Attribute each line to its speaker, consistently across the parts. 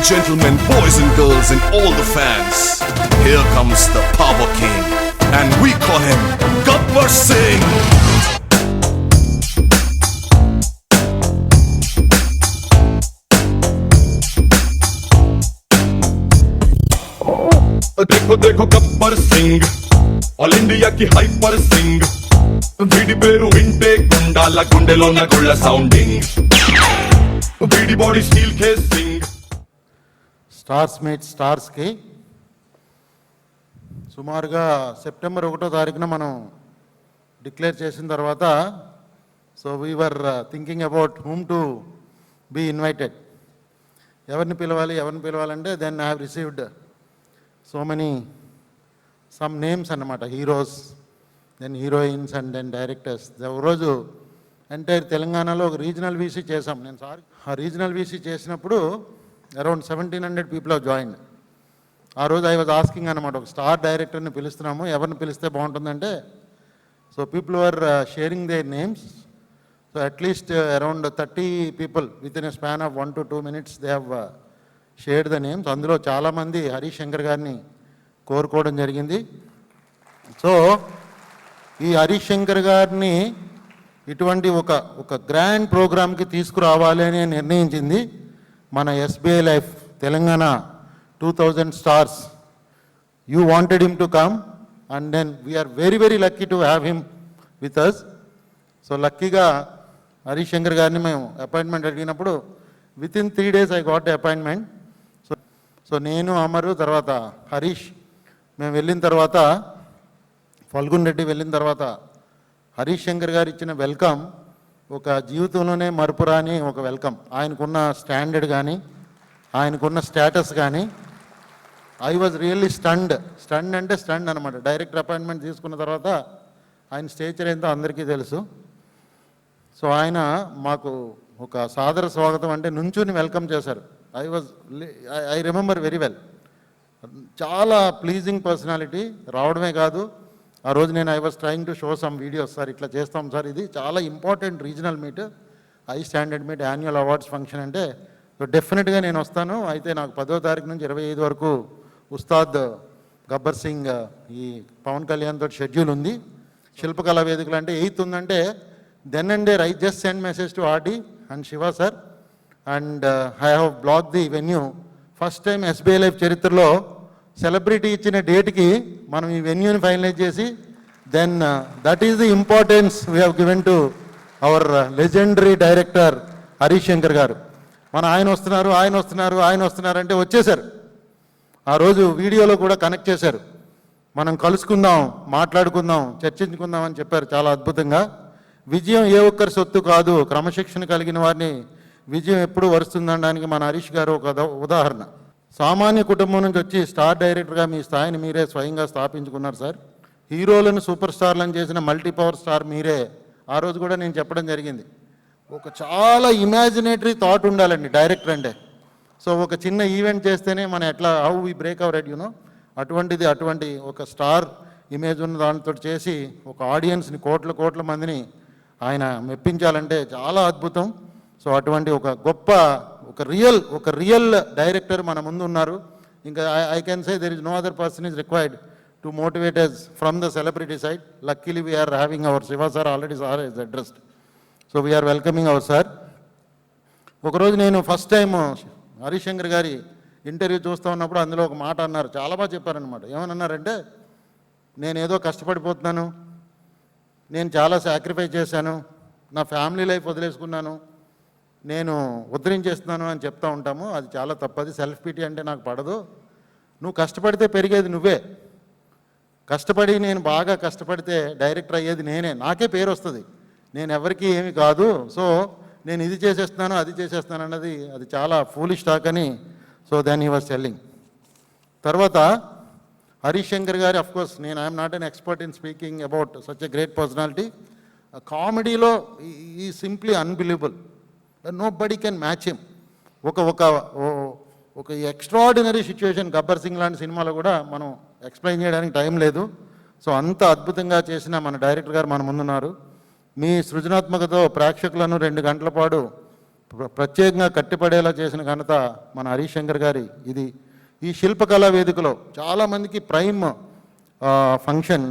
Speaker 1: gentlemen, boys and girls and all the fans, here comes the Power King and we call him Gabbar Singh.
Speaker 2: देखो देखो Gabbar Singh all ఇండియాకి hyper Singh వీడి పేరు వింటే గుండాల గుండెలోన గుళ్ళ సౌండింగ్ వీడి body steel case Singh.
Speaker 3: Stars meet స్టార్స్కి సుమారుగా సెప్టెంబర్ 1వ తారీఖున మనం డిక్లేర్ చేసిన తర్వాత so we are thinking about whom to be invited. ఎవరిని పిలవాలంటే then I have received so many some names అన్నమాట, heroes, then heroines and then directors. ఒకరోజు ఎంటైర్ తెలంగాణలో ఒక రీజనల్ వీసీ చేశాం. ఆ రీజనల్ వీసీ చేసినప్పుడు అరౌండ్ 1700 పీపుల్ ఆఫ్ జాయిన్. ఆ రోజు ఐ వాజ్ ఆస్కింగ్ అనమాట, ఒక స్టార్ డైరెక్టర్ని పిలుస్తున్నాము, ఎవరిని పిలిస్తే బాగుంటుందంటే so people are sharing their names. So at least around 30 people within a span of 1 to 2 minutes they have shared the names. అందులో చాలామంది హరీష్ శంకర్ గారిని కోరుకోవడం జరిగింది. సో ఈ హరీష్ శంకర్ గారిని ఇటువంటి ఒక గ్రాండ్ ప్రోగ్రామ్కి తీసుకురావాలి అని నిర్ణయించింది మన SBI life Telangana 2000 stars. You wanted him to come and then we are very very lucky to have him with us. So లక్కీగా హరీష్ శంకర్ గారిని మేము అపాయింట్మెంట్ అడిగినప్పుడు within 3 days I got the appointment. So నేను అమరు తర్వాత హరీష్ మేము వెళ్ళిన తర్వాత, ఫల్గున్ రెడ్డి వెళ్ళిన తర్వాత హరీష్ శంకర్ గారు ఇచ్చిన వెల్కమ్ ఒక జీవితంలోనే మరుపురాని ఒక వెల్కమ్. ఆయనకున్న స్టాండర్డ్ కానీ ఆయనకున్న స్టేటస్ కానీ ఐ వాజ్ రియల్లీ స్టండ్ అంటే స్టండ్ అనమాట. డైరెక్టర్ అపాయింట్మెంట్ తీసుకున్న తర్వాత ఆయన స్టేచర్ ఏంటో అందరికీ తెలుసు. సో ఆయన మాకు ఒక సాదర స్వాగతం అంటే నుంచుని వెల్కమ్ చేశారు. I remember very well. చాలా ప్లీజింగ్ పర్సనాలిటీ. రావడమే కాదు, ఆ రోజు నేను I was trying to show some videos. Sir ఇట్లా చేస్తాం సార్, ఇది చాలా important regional meet, high standard meet, annual awards function అంటే డెఫినెట్గా నేను వస్తాను. అయితే నాకు 10వ తారీఖు నుంచి 25 వరకు ఉస్తాద్ గబ్బర్ సింగ్ ఈ పవన్ కళ్యాణ్ తోటి షెడ్యూల్ ఉంది. శిల్పకళా వేదికలు అంటే 8th ఉందంటే then and there I just send message to RD and Shiva sir and I have block the venue. First time SBI life చరిత్రలో సెలబ్రిటీ ఇచ్చిన డేట్కి మనం ఈ వెన్యూని ఫైనలైజ్ చేసి then that is the importance we have given to our legendary director Harish Shankar garu. ఆయన వస్తున్నారు అంటే వచ్చేసారు. ఆ రోజు వీడియోలో కూడా కనెక్ట్ చేశారు, మనం కలుసుకుందాం, మాట్లాడుకుందాం, చర్చించుకుందాం అని చెప్పారు చాలా అద్భుతంగా. విజయం ఏ ఒక్కరి సొత్తు కాదు, క్రమశిక్షణ కలిగిన వారిని విజయం ఎప్పుడు వరుస్తుందనడానికి మన హరీష్ గారు ఒక ఉదాహరణ. సామాన్య కుటుంబం నుంచి వచ్చి స్టార్ డైరెక్టర్గా మీ స్థాయిని మీరే స్వయంగా స్థాపించుకున్నారు సార్. హీరోలను సూపర్ స్టార్లను చేసిన మల్టీ పవర్ స్టార్ మీరే. ఆ రోజు కూడా నేను చెప్పడం జరిగింది, ఒక చాలా ఇమాజినేటరీ థాట్ ఉండాలండి డైరెక్టర్ అంటే. సో ఒక చిన్న ఈవెంట్ చేస్తేనే మనం ఎట్లా how we break our at you know, అటువంటి ఒక స్టార్ ఇమేజ్ ఉన్న దానితో చేసి ఒక ఆడియన్స్ని కోట్ల మందిని ఆయన మెప్పించాలంటే చాలా అద్భుతం. సో అటువంటి ఒక గొప్ప ఒక రియల్ డైరెక్టర్ మన ముందు ఉన్నారు. ఇంకా I can say there is no other person is required to motivate us from the celebrity side. Luckily we are having our Shiva sir already sir is addressed. So we are welcoming our sir. ఒకరోజు నేను first time Harish Shankar గారి interview చూస్తూ ఉన్నప్పుడు అందులో ఒక మాట అన్నారు, చాలా బాగా చెప్పారనమాట. ఏమన్నారంటే, నేను ఏదో కష్టపడిపోతున్నాను, నేను చాలా సాక్రిఫైస్ చేశాను, నా ఫ్యామిలీ లైఫ్ వదిలేసుకున్నాను, నేను ఉద్ధరించేస్తున్నాను అని చెప్తూ ఉంటాము. అది చాలా తప్పది. సెల్ఫ్ పిటీ అంటే నాకు పడదు. నువ్వు కష్టపడితే పెరిగేది నువ్వే. నేను బాగా కష్టపడితే డైరెక్టర్ అయ్యేది నేనే, నాకే పేరు వస్తుంది, నేను ఎవరికి ఏమి కాదు. సో నేను ఇది చేసేస్తున్నాను అది చేసేస్తున్నాను అన్నది అది చాలా ఫూలిష్ టాక్ అని. So then he was telling. తర్వాత హరీష్ శంకర్ గారి of course I'm not an expert in speaking about such a great personality. కామెడీలో ఈ simply unbelievable, nobody can match him. ఒక ఎక్స్ట్రాడినరీ సిచ్యువేషన్ గబ్బర్ సింగ్ లాంటి సినిమాలో కూడా మనం ఎక్స్ప్లెయిన్ చేయడానికి టైం లేదు. సో అంత అద్భుతంగా చేసిన మన డైరెక్టర్ గారు మన ముందున్నారు. మీ సృజనాత్మకతో ప్రేక్షకులను 2 గంటల పాటు ప్రత్యేకంగా కట్టిపడేలా చేసిన ఘనత మన హరీష్ శంకర్ గారి. ఇది ఈ శిల్పకళా వేదికలో చాలామందికి ప్రైమ్ ఫంక్షన్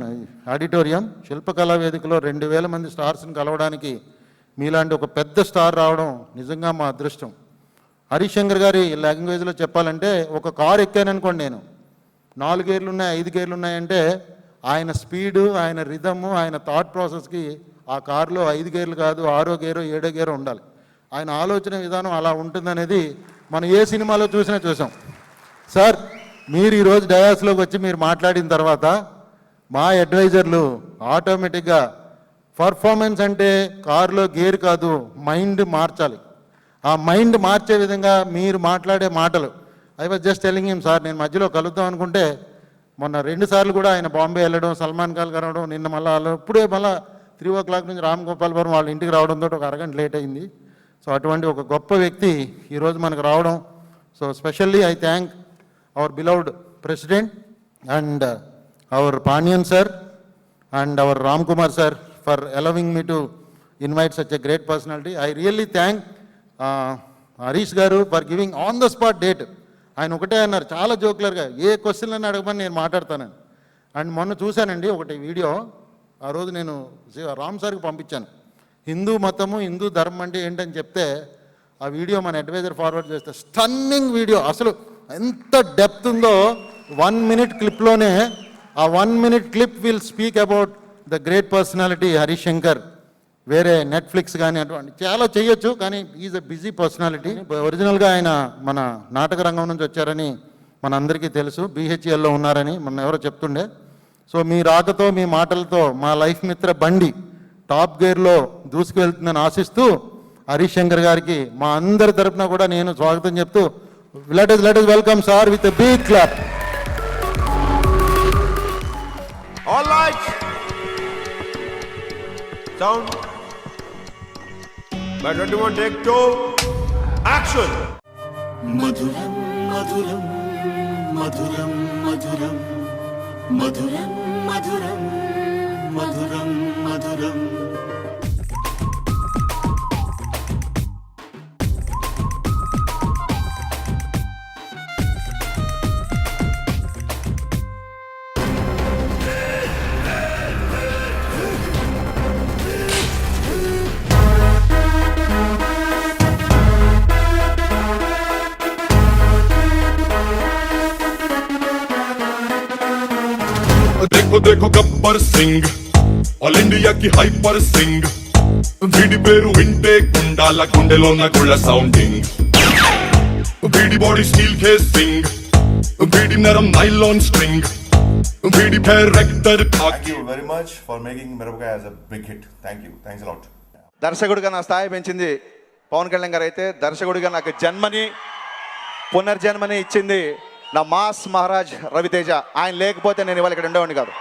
Speaker 3: ఆడిటోరియం. శిల్పకళా వేదికలో 2000 మంది స్టార్స్ని కలవడానికి మీలాంటి ఒక పెద్ద స్టార్ రావడం నిజంగా మా అదృష్టం. హరీష్ శంకర్ గారి లాంగ్వేజ్లో చెప్పాలంటే, ఒక కారు ఎక్కాననుకోండి, నేను 4 గేర్లు ఉన్నాయి 5 గేర్లు ఉన్నాయంటే ఆయన స్పీడు, ఆయన రిథము, ఆయన థాట్ ప్రాసెస్కి ఆ కారులో 5 గేర్లు కాదు 6వ గేరో 7వ గేరో ఉండాలి. ఆయన ఆలోచన విధానం అలా ఉంటుందనేది మనం ఏ సినిమాలో చూసాం. సార్, మీరు ఈరోజు డయాస్లోకి వచ్చి మీరు మాట్లాడిన తర్వాత మా అడ్వైజర్లు ఆటోమేటిక్గా పర్ఫార్మెన్స్ అంటే కారులో గేర్ కాదు, మైండ్ మార్చాలి. ఆ మైండ్ మార్చే విధంగా మీరు మాట్లాడే మాటలు. I was just telling him, sir నేను మధ్యలో కలుద్దాం అనుకుంటే మొన్న 2 సార్లు కూడా ఆయన బాంబే వెళ్ళడం, సల్మాన్ ఖాన్ కలవడం, నిన్న మళ్ళీ ఇప్పుడే మళ్ళీ 3 o'clock నుంచి రామ్ గోపాల్పురం వాళ్ళ ఇంటికి రావడంతో ఒక అరగంట లేట్ అయింది. సో అటువంటి ఒక గొప్ప వ్యక్తి ఈరోజు మనకు రావడం. So specially I thank our beloved president and our Paniyan sir and our Ram Kumar sir for allowing me to invite such a great personality. I really thank Harish garu for giving on the spot date. ఆయన ఒకటే అన్నారు చాలా జోక్లర్గా, ఏ క్వశ్చన్లను అడగమని నేను మాట్లాడతానని. And మొన్న చూశానండి ఒకటి వీడియో, ఆ రోజు నేను రామ్ సార్కి పంపించాను. హిందూ మతము, హిందూ ధర్మం అంటే ఏంటని చెప్తే ఆ వీడియో మన అడ్వైజర్ ఫార్వర్డ్ చేస్తే స్టన్నింగ్ వీడియో. అసలు ఎంత డెప్త్ ఉందో 1 minute క్లిప్లోనే. ఆ 1 minute clip will speak about the great personality Harish Shankar. వేరే నెట్ఫ్లిక్స్ కానీ అటువంటి చాలా చేయొచ్చు, కానీ ఈజ్ అ బిజీ పర్సనాలిటీ. ఒరిజినల్గా ఆయన మన నాటక రంగం నుంచి వచ్చారని మన అందరికీ తెలుసు. BHELలో ఉన్నారని మన ఎవరో చెప్తుండే. సో మీ రాకతో, మీ మాటలతో మా లైఫ్ మిత్ర బండి టాప్ గేర్లో దూసుకు వెళ్తుందని ఆశిస్తూ హరీష్ శంకర్ గారికి మా అందరి తరపున కూడా నేను స్వాగతం చెప్తూ let us welcome sir with a big clap.
Speaker 4: All right. Sound. By 21 take 2. Action.
Speaker 5: మధురం మధురం మధురం మధురం మధురం మధురం మధురం మధురం.
Speaker 2: देखो देखो गब्बर सिंह ऑल इंडिया की हाइपर सिंग వీడి పేరు వింటే గుండాల గుండెలోన గుళ్ళ సౌండింగ్ వీడి బాడీ స్టీల్ కేసింగ్ వీడి నరం నైలాన్ స్ట్రింగ్ వీడి director
Speaker 6: Thank you very much for making Mirapkai as a big hit. Thank you. Thanks a lot.
Speaker 7: దర్శకుడిగా నా స్థాయి పెంచింది పవన్ కళ్యాణ్ గారు అయితే, దర్శకుడిగా నాకు జన్మని పునర్జన్మని ఇచ్చింది నా మాస్ మహారాజ్ రవితేజ. ఆయన లేకపోతే నేను ఇవాళ ఇక్కడ ఉండేవాడిని కాదు.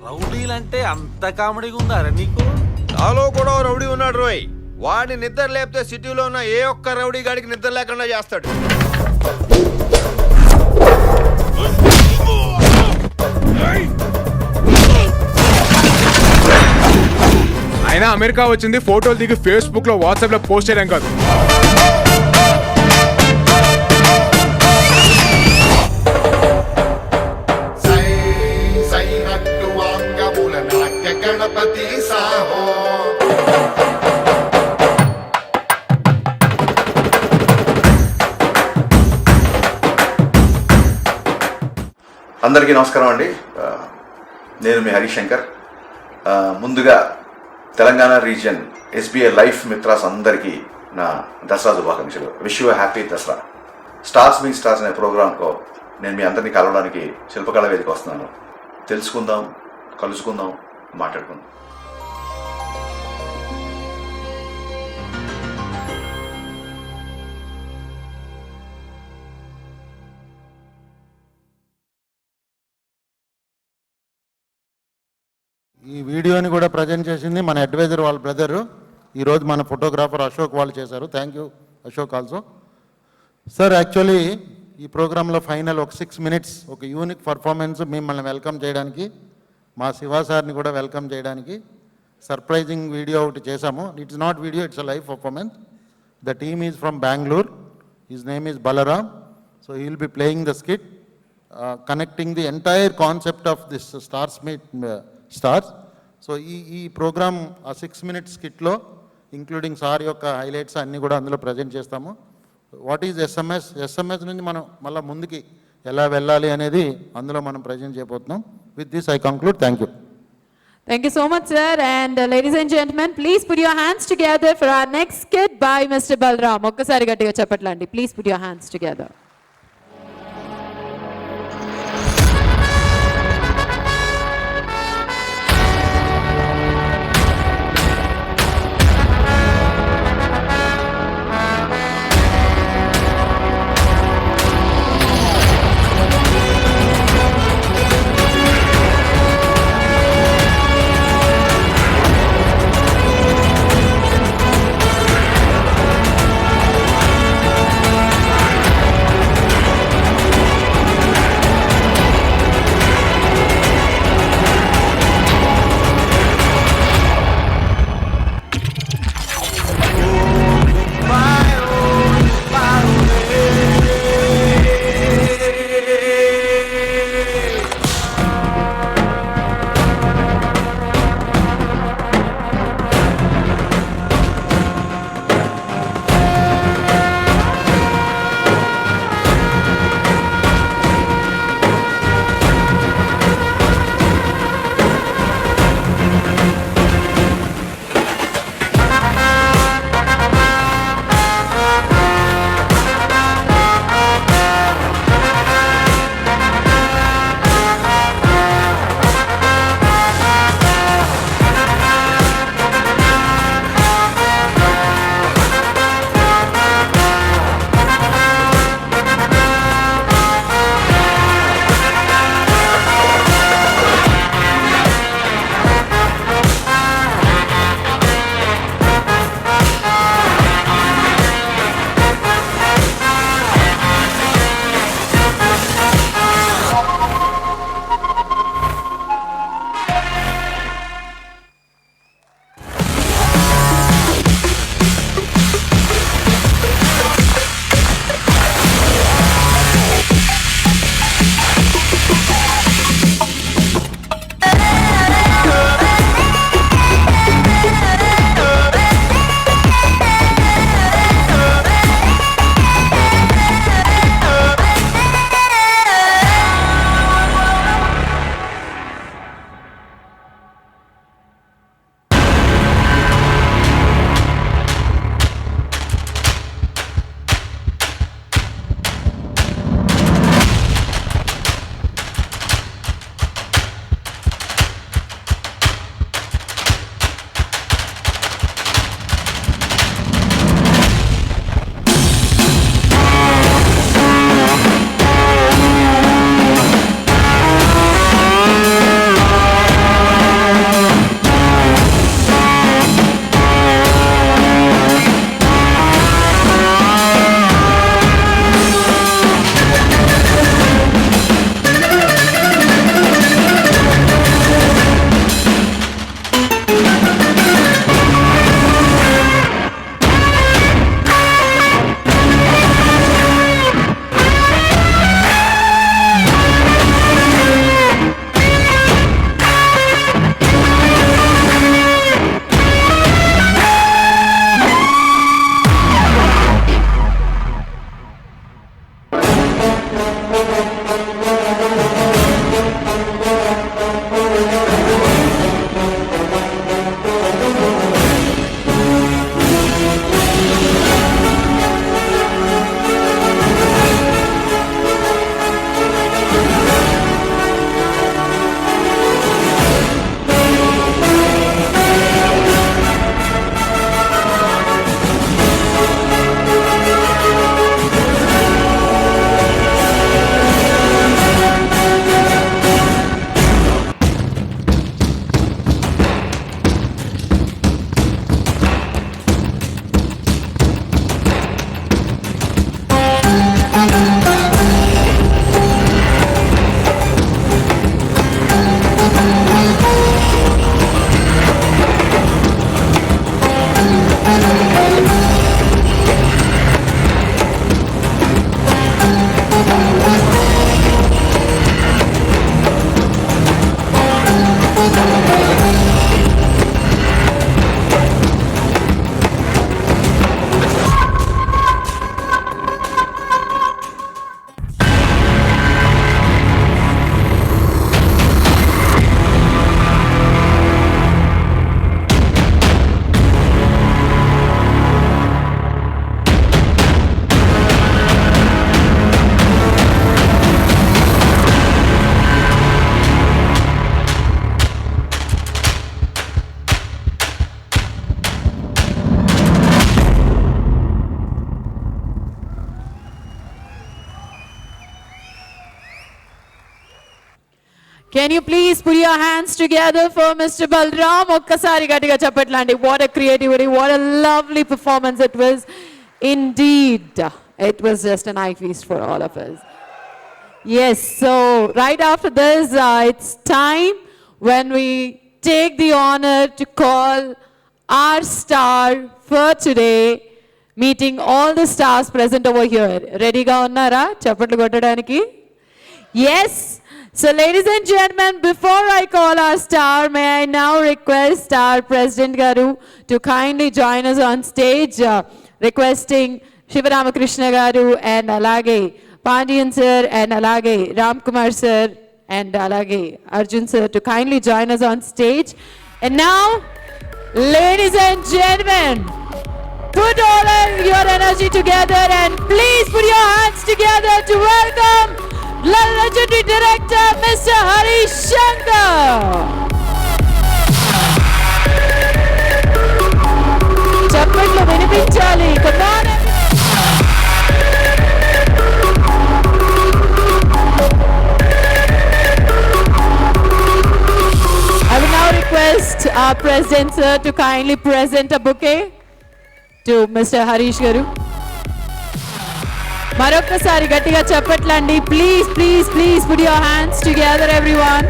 Speaker 8: రౌడీలంటే అంత కామెడీగా ఉందారా నీకు?
Speaker 4: నాలో కూడా ఓ రౌడీ ఉన్నాడు రోయ్. వాడిని నిద్ర లేపితే సిటీలో ఉన్న ఏ ఒక్క రౌడీ గాడికి నిద్ర లేకుండా చేస్తాడు.
Speaker 9: అయినా అమెరికా వచ్చింది ఫోటోలు దిగి ఫేస్బుక్ లో వాట్సాప్ లో పోస్ట్ చేయడం కాదు.
Speaker 6: గణపతి సాహో.
Speaker 10: అందరికీ నమస్కారం అండి. నేను మీ హరీష్ శంకర్. ముందుగా తెలంగాణ రీజియన్ SBI లైఫ్ మిత్రాస్ అందరికీ నా దసరా శుభాకాంక్షలు. Wish you happy Dasara. Stars meet stars అనే ప్రోగ్రాంకు నేను మీ అందరినీ కలవడానికి శిల్పకళా వేదిక వస్తున్నాను. తెలుసుకుందాం, కలుసుకుందాం, మాట్లాడుకుందాం.
Speaker 3: ఈ వీడియోని కూడా ప్రజెంట్ చేసింది మన అడ్వైజర్ వాళ్ళ బ్రదరు. ఈరోజు మన ఫోటోగ్రాఫర్ అశోక్ వాళ్ళు చేశారు. Thank you Ashok also. Sir, actually ఈ ప్రోగ్రాంలో ఫైనల్ ఒక 6 minutes ఒక యూనిక్ పర్ఫార్మెన్స్ మిమ్మల్ని వెల్కమ్ చేయడానికి, మా శివ సార్ని కూడా వెల్కమ్ చేయడానికి సర్ప్రైజింగ్ వీడియో ఒకటి చేశాము. It's not video, it's a live performance. The team is from Bangalore. His name is Balaram. So he will be playing the skit, connecting the entire concept of this Stars Meet Stars. So ఈ programme ఆ 6-minute స్కిట్లో including sir యొక్క highlights అన్నీ కూడా అందులో present చేస్తాము. What is SMS నుంచి మనం మళ్ళీ ముందుకి ఎలా వెళ్ళాలి అనేది అందులో మనం ప్రజెంట్ చేయబోతున్నాం. With this I conclude. Thank you.
Speaker 11: Thank you so much, sir. And ladies and gentlemen, please put your hands together for our next skit by Mr. Balram. Okkasari gattiga cheppatlandi. Please put your hands together. Can you please put your hands together for Mr. Balram? Okkasari gatiga chappatlandi. What a creativity, what a lovely performance it was. Indeed, it was just an eye feast for all of us. Yes, so right after this, it's time when we take the honor to call our star for today, meeting all the stars present over here. Ready ga unnara chappatlu kottadaniki? Yes. So ladies and gentlemen, before I call our star, may I now request our President Garu to kindly join us on stage, requesting Shivaramakrishna Garu and alage Pandian sir and alage Ram Kumar sir and alage Arjun sir to kindly join us on stage. And now, ladies and gentlemen, put all of your energy together and please put your hands together to welcome legendary director Mr. Harish Shankar. Chappatlu vinipinchali. Come on. I will now request our President sir to kindly present a bouquet to Mr. Harish Garu. మరొక్కసారి గట్టిగా చెప్పట్లండి. Please please please put your hands together everyone.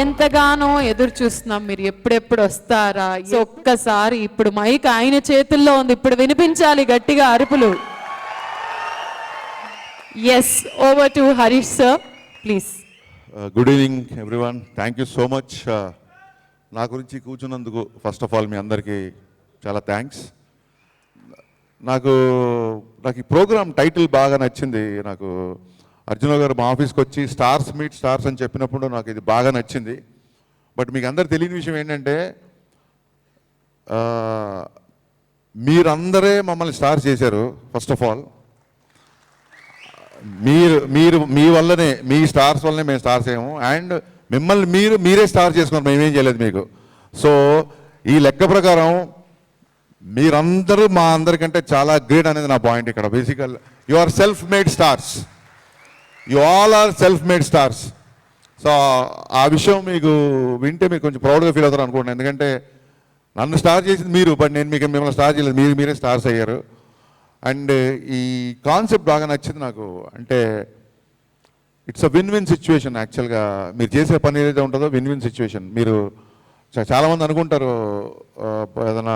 Speaker 11: ఎంతగానో ఎదురు చూస్తున్నాం మీరు ఎప్పుడెప్పుడు వస్తారా. ఒక్కసారి ఇప్పుడు మైక్ ఆయన చేతుల్లో ఉంది, ఇప్పుడు వినిపించాలి గట్టిగా అరుపులు. Yes, over to Harish sir please.
Speaker 12: Good evening everyone, thank you so much. నా గురించి కూర్చున్నందుకు ఫస్ట్ ఆఫ్ ఆల్ మీ అందరికీ చాలా థ్యాంక్స్. నాకు ఈ ప్రోగ్రామ్ టైటిల్ బాగా నచ్చింది. నాకు అర్జున గారు మా ఆఫీస్కి వచ్చి స్టార్స్ మీట్ స్టార్స్ అని చెప్పినప్పుడు నాకు ఇది బాగా నచ్చింది. బట్ మీకు అందరు తెలియని విషయం ఏంటంటే మీరందరే మమ్మల్ని స్టార్స్ చేశారు. ఫస్ట్ ఆఫ్ ఆల్ మీ వల్లనే, మీ స్టార్స్ వల్లనే మేము స్టార్స్ అయ్యాము. అండ్ మిమ్మల్ని మీరే స్టార్ చేసుకున్నారు, మేమేం చేయలేదు మీకు. సో ఈ లెక్క ప్రకారం మీరందరూ మా అందరికంటే చాలా గ్రేట్ అనేది నా పాయింట్ ఇక్కడ. Basically you are self made stars, you all are self made stars. So ఆ విషయం మీకు వింటే మీరు కొంచెం ప్రౌడ్గా ఫీల్ అవుతారు అనుకుంటున్నాను. ఎందుకంటే నన్ను స్టార్ చేసింది మీరు, బట్ నేను మిమ్మల్ని స్టార్ చేయలేదు, మీరే స్టార్స్ అయ్యారు. అండ్ ఈ కాన్సెప్ట్ బాగా నచ్చింది నాకు. అంటే it's a win win situation. యాక్చువల్గా మీరు చేసే పని ఏదైతే ఉంటుందో విన్ విన్ సిచ్యువేషన్. మీరు చాలామంది అనుకుంటారు ఏదైనా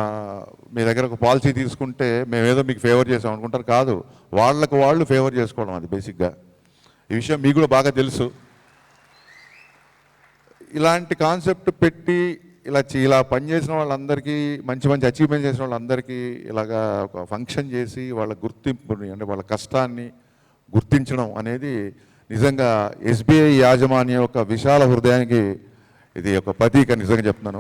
Speaker 12: మీ దగ్గర ఒక పాలసీ తీసుకుంటే మేమేదో మీకు ఫేవర్ చేసాం అనుకుంటారు. కాదు, వాళ్ళకు వాళ్ళు ఫేవర్ చేసుకోవడం అది బేసిక్గా. ఈ విషయం మీకు కూడా బాగా తెలుసు. ఇలాంటి కాన్సెప్ట్ పెట్టి ఇలా పనిచేసిన వాళ్ళందరికీ, మంచి మంచి అచీవ్మెంట్ చేసిన వాళ్ళందరికీ ఇలాగా ఒక ఫంక్షన్ చేసి వాళ్ళ గుర్తింపుని, అంటే వాళ్ళ కష్టాన్ని గుర్తించడం అనేది నిజంగా ఎస్బీఐ యాజమాన్యం యొక్క విశాల హృదయానికి ఇది ఒక ప్రతీక. నిజంగా చెప్తున్నాను,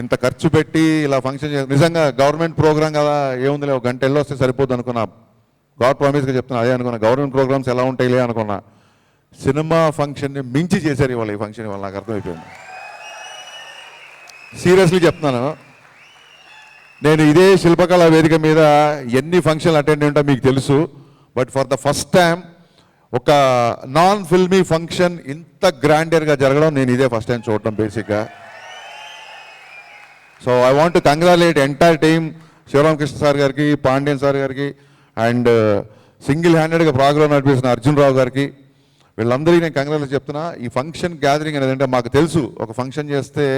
Speaker 12: ఇంత ఖర్చు పెట్టి ఇలా ఫంక్షన్ నిజంగా గవర్నమెంట్ ప్రోగ్రామ్ కదా, ఏముందిలే ఒక గంట వెళ్ళి వస్తే సరిపోద్ది అనుకున్నా. గాడ్ ప్రామిస్గా చెప్తున్నా, అదే అనుకున్నా. గవర్నమెంట్ ప్రోగ్రామ్స్ ఎలా ఉంటాయిలే అనుకున్నా. సినిమా ఫంక్షన్ని మించి చేశారు ఇవాళ ఈ ఫంక్షన్. ఇవాళ నాకు అర్థమైపోయింది. సీరియస్లీ చెప్తున్నాను. నేను ఇదే శిల్పకళా వేదిక మీద ఎన్ని ఫంక్షన్లు అటెండ్ ఉంటా మీకు తెలుసు. But for the first time ఒక నాన్ ఫిల్మీ ఫంక్షన్ ఇంత గ్రాండర్గా జరగడం నేను ఇదే ఫస్ట్ టైం చూడటం బేసిక్గా. So I want to congratulate entire team, Sivaramakrishna sir గారికి, పాండ్యన్ సార్ గారికి, అండ్ సింగిల్ హ్యాండెడ్గా ప్రోగ్రామ్ నడిపిస్తున్న అర్జున్ రావు గారికి, వీళ్ళందరికీ నేను కంగ్రాచులేట్ చెప్తున్నా. ఈ ఫంక్షన్ గ్యాదరింగ్ అనేది, అంటే మాకు తెలుసు ఒక ఫంక్షన్ చేస్తే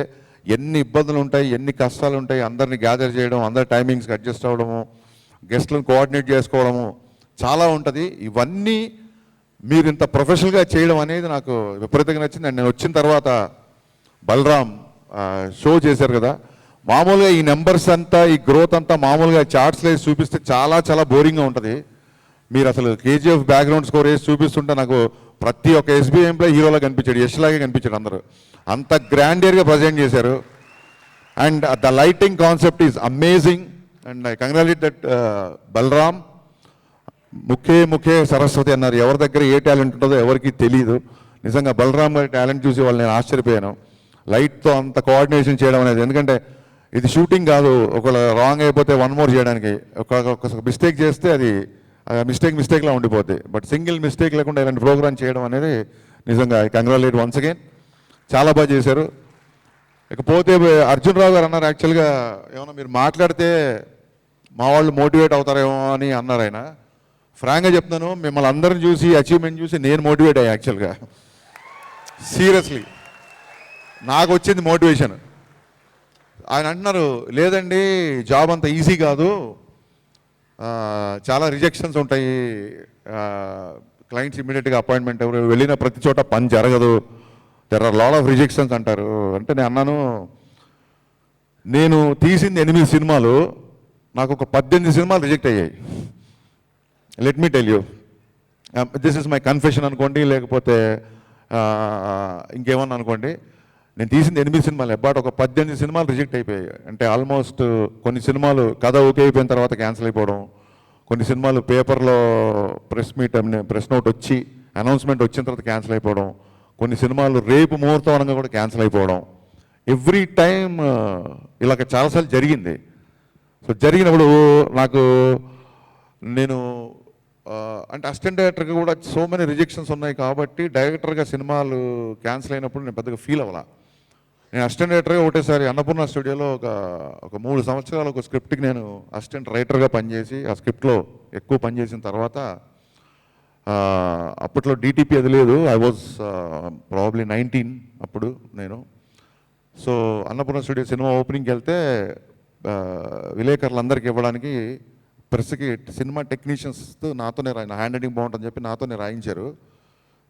Speaker 12: ఎన్ని ఇబ్బందులు ఉంటాయి, ఎన్ని కష్టాలు ఉంటాయి. అందరినీ గ్యాదర్ చేయడం, అందరి టైమింగ్స్కి అడ్జస్ట్ అవ్వడము, గెస్ట్లను కోఆర్డినేట్ చేసుకోవడము చాలా ఉంటుంది. ఇవన్నీ మీరు ఇంత ప్రొఫెషనల్గా చేయడం అనేది నాకు విపరీతంగా నచ్చింది. అండ్ నేను వచ్చిన తర్వాత బలరామ్ షో చేశారు కదా, మామూలుగా ఈ నెంబర్స్ అంతా, ఈ గ్రోత్ అంతా మామూలుగా చార్ట్స్లో వేసి చూపిస్తే చాలా చాలా బోరింగ్గా ఉంటుంది. మీరు అసలు కేజీఎఫ్ బ్యాక్గ్రౌండ్ స్కోర్ వేసి చూపిస్తుంటే నాకు ప్రతి ఒక్క ఎస్బీఐ ఎంప్లాయీ హీరోలా కనిపించాడు, యష్లాగే కనిపించాడు. అందరూ అంత గ్రాండియర్గా ప్రజెంట్ చేశారు. And the lighting concept is amazing. And I congratulate that Balram. ముఖే సరస్వతి అన్నారు. ఎవరి దగ్గర ఏ టాలెంట్ ఉంటుందో ఎవరికి తెలియదు. నిజంగా బలరామ్ గారి టాలెంట్ చూసి వాళ్ళు నేను ఆశ్చర్యపోయాను. లైట్తో అంత కోఆర్డినేషన్ చేయడం అనేది, ఎందుకంటే ఇది షూటింగ్ కాదు, ఒకవేళ రాంగ్ అయిపోతే వన్ మోర్ చేయడానికి. ఒక మిస్టేక్ చేస్తే మిస్టేక్లా ఉండిపోద్ది. బట్ సింగిల్ మిస్టేక్ లేకుండా ఇలాంటి ప్రోగ్రామ్ చేయడం అనేది నిజంగా కంగ్రాచులేట్ వన్స్ అగైన్. చాలా బాగా చేశారు. ఇకపోతే అర్జున్ రావు గారు అన్నారు, యాక్చువల్గా ఏమన్నా మీరు మాట్లాడితే మా వాళ్ళు మోటివేట్ అవుతారేమో అని అన్నారు ఆయన. ఫ్రాంక్గా చెప్తున్నాను, మిమ్మల్ని అందరిని చూసి అచీవ్మెంట్ చూసి నేను మోటివేట్ అయ్యా. యాక్చువల్గా సీరియస్లీ నాకు వచ్చింది మోటివేషన్. ఆయన అంటున్నారు, లేదండి జాబ్ అంత ఈజీ కాదు, చాలా రిజెక్షన్స్ ఉంటాయి, క్లయింట్స్ ఇమీడియట్గా అపాయింట్మెంట్ ఎవరు, వెళ్ళిన ప్రతి చోట పని జరగదు, there are lot of rejections అంటారు. అంటే నేను అన్నాను, నేను తీసింది 8 సినిమాలు, నాకు ఒక 18 సినిమాలు రిజెక్ట్ అయ్యాయి. Let me tell you, this is my confession అనుకోండి, లేకపోతే ఇంకేమన్నా అనుకోండి. నేను తీసింది 8 సినిమాలే, బట్ ఒక 18 సినిమాలు రిజెక్ట్ అయిపోయాయి. అంటే ఆల్మోస్ట్ కొన్ని సినిమాలు కథ ఓకే అయిపోయిన తర్వాత క్యాన్సిల్ అయిపోవడం, కొన్ని సినిమాలు పేపర్లో ప్రెస్ నోట్ వచ్చి అనౌన్స్మెంట్ వచ్చిన తర్వాత క్యాన్సిల్ అయిపోవడం, కొన్ని సినిమాలు రేపు ముహూర్తం అనగా కూడా క్యాన్సిల్ అయిపోవడం. ఎవ్రీ టైమ్ ఇలాగ చాలాసార్లు జరిగింది. సో జరిగినప్పుడు నాకు నేను అంటే అసిస్టెంట్ డైరెక్టర్గా కూడా సో మెనీ రిజెక్షన్స్ ఉన్నాయి కాబట్టి డైరెక్టర్గా సినిమాలు క్యాన్సిల్ అయినప్పుడు నేను పెద్దగా ఫీల్ అవ్వాల. నేను అసిస్టెంట్ డైరెక్టర్గా ఒకటేసారి అన్నపూర్ణ స్టూడియోలో ఒక 3 సంవత్సరాలు ఒక స్క్రిప్ట్కి నేను అసిస్టెంట్ రైటర్గా పనిచేసి ఆ స్క్రిప్ట్లో ఎక్కువ పనిచేసిన తర్వాత అప్పట్లో డిటిపి అది లేదు, ఐ వాజ్ ప్రాబ్లీ 19 అప్పుడు నేను. సో అన్నపూర్ణ స్టూడియో సినిమా ఓపెనింగ్కి వెళ్తే విలేకరులందరికీ ఇవ్వడానికి ప్రెస్కి సినిమా టెక్నీషియన్స్తో నాతోనే నా హ్యాండ్ రైటింగ్ బాగుంటుందని చెప్పి నాతోనే రాయించారు.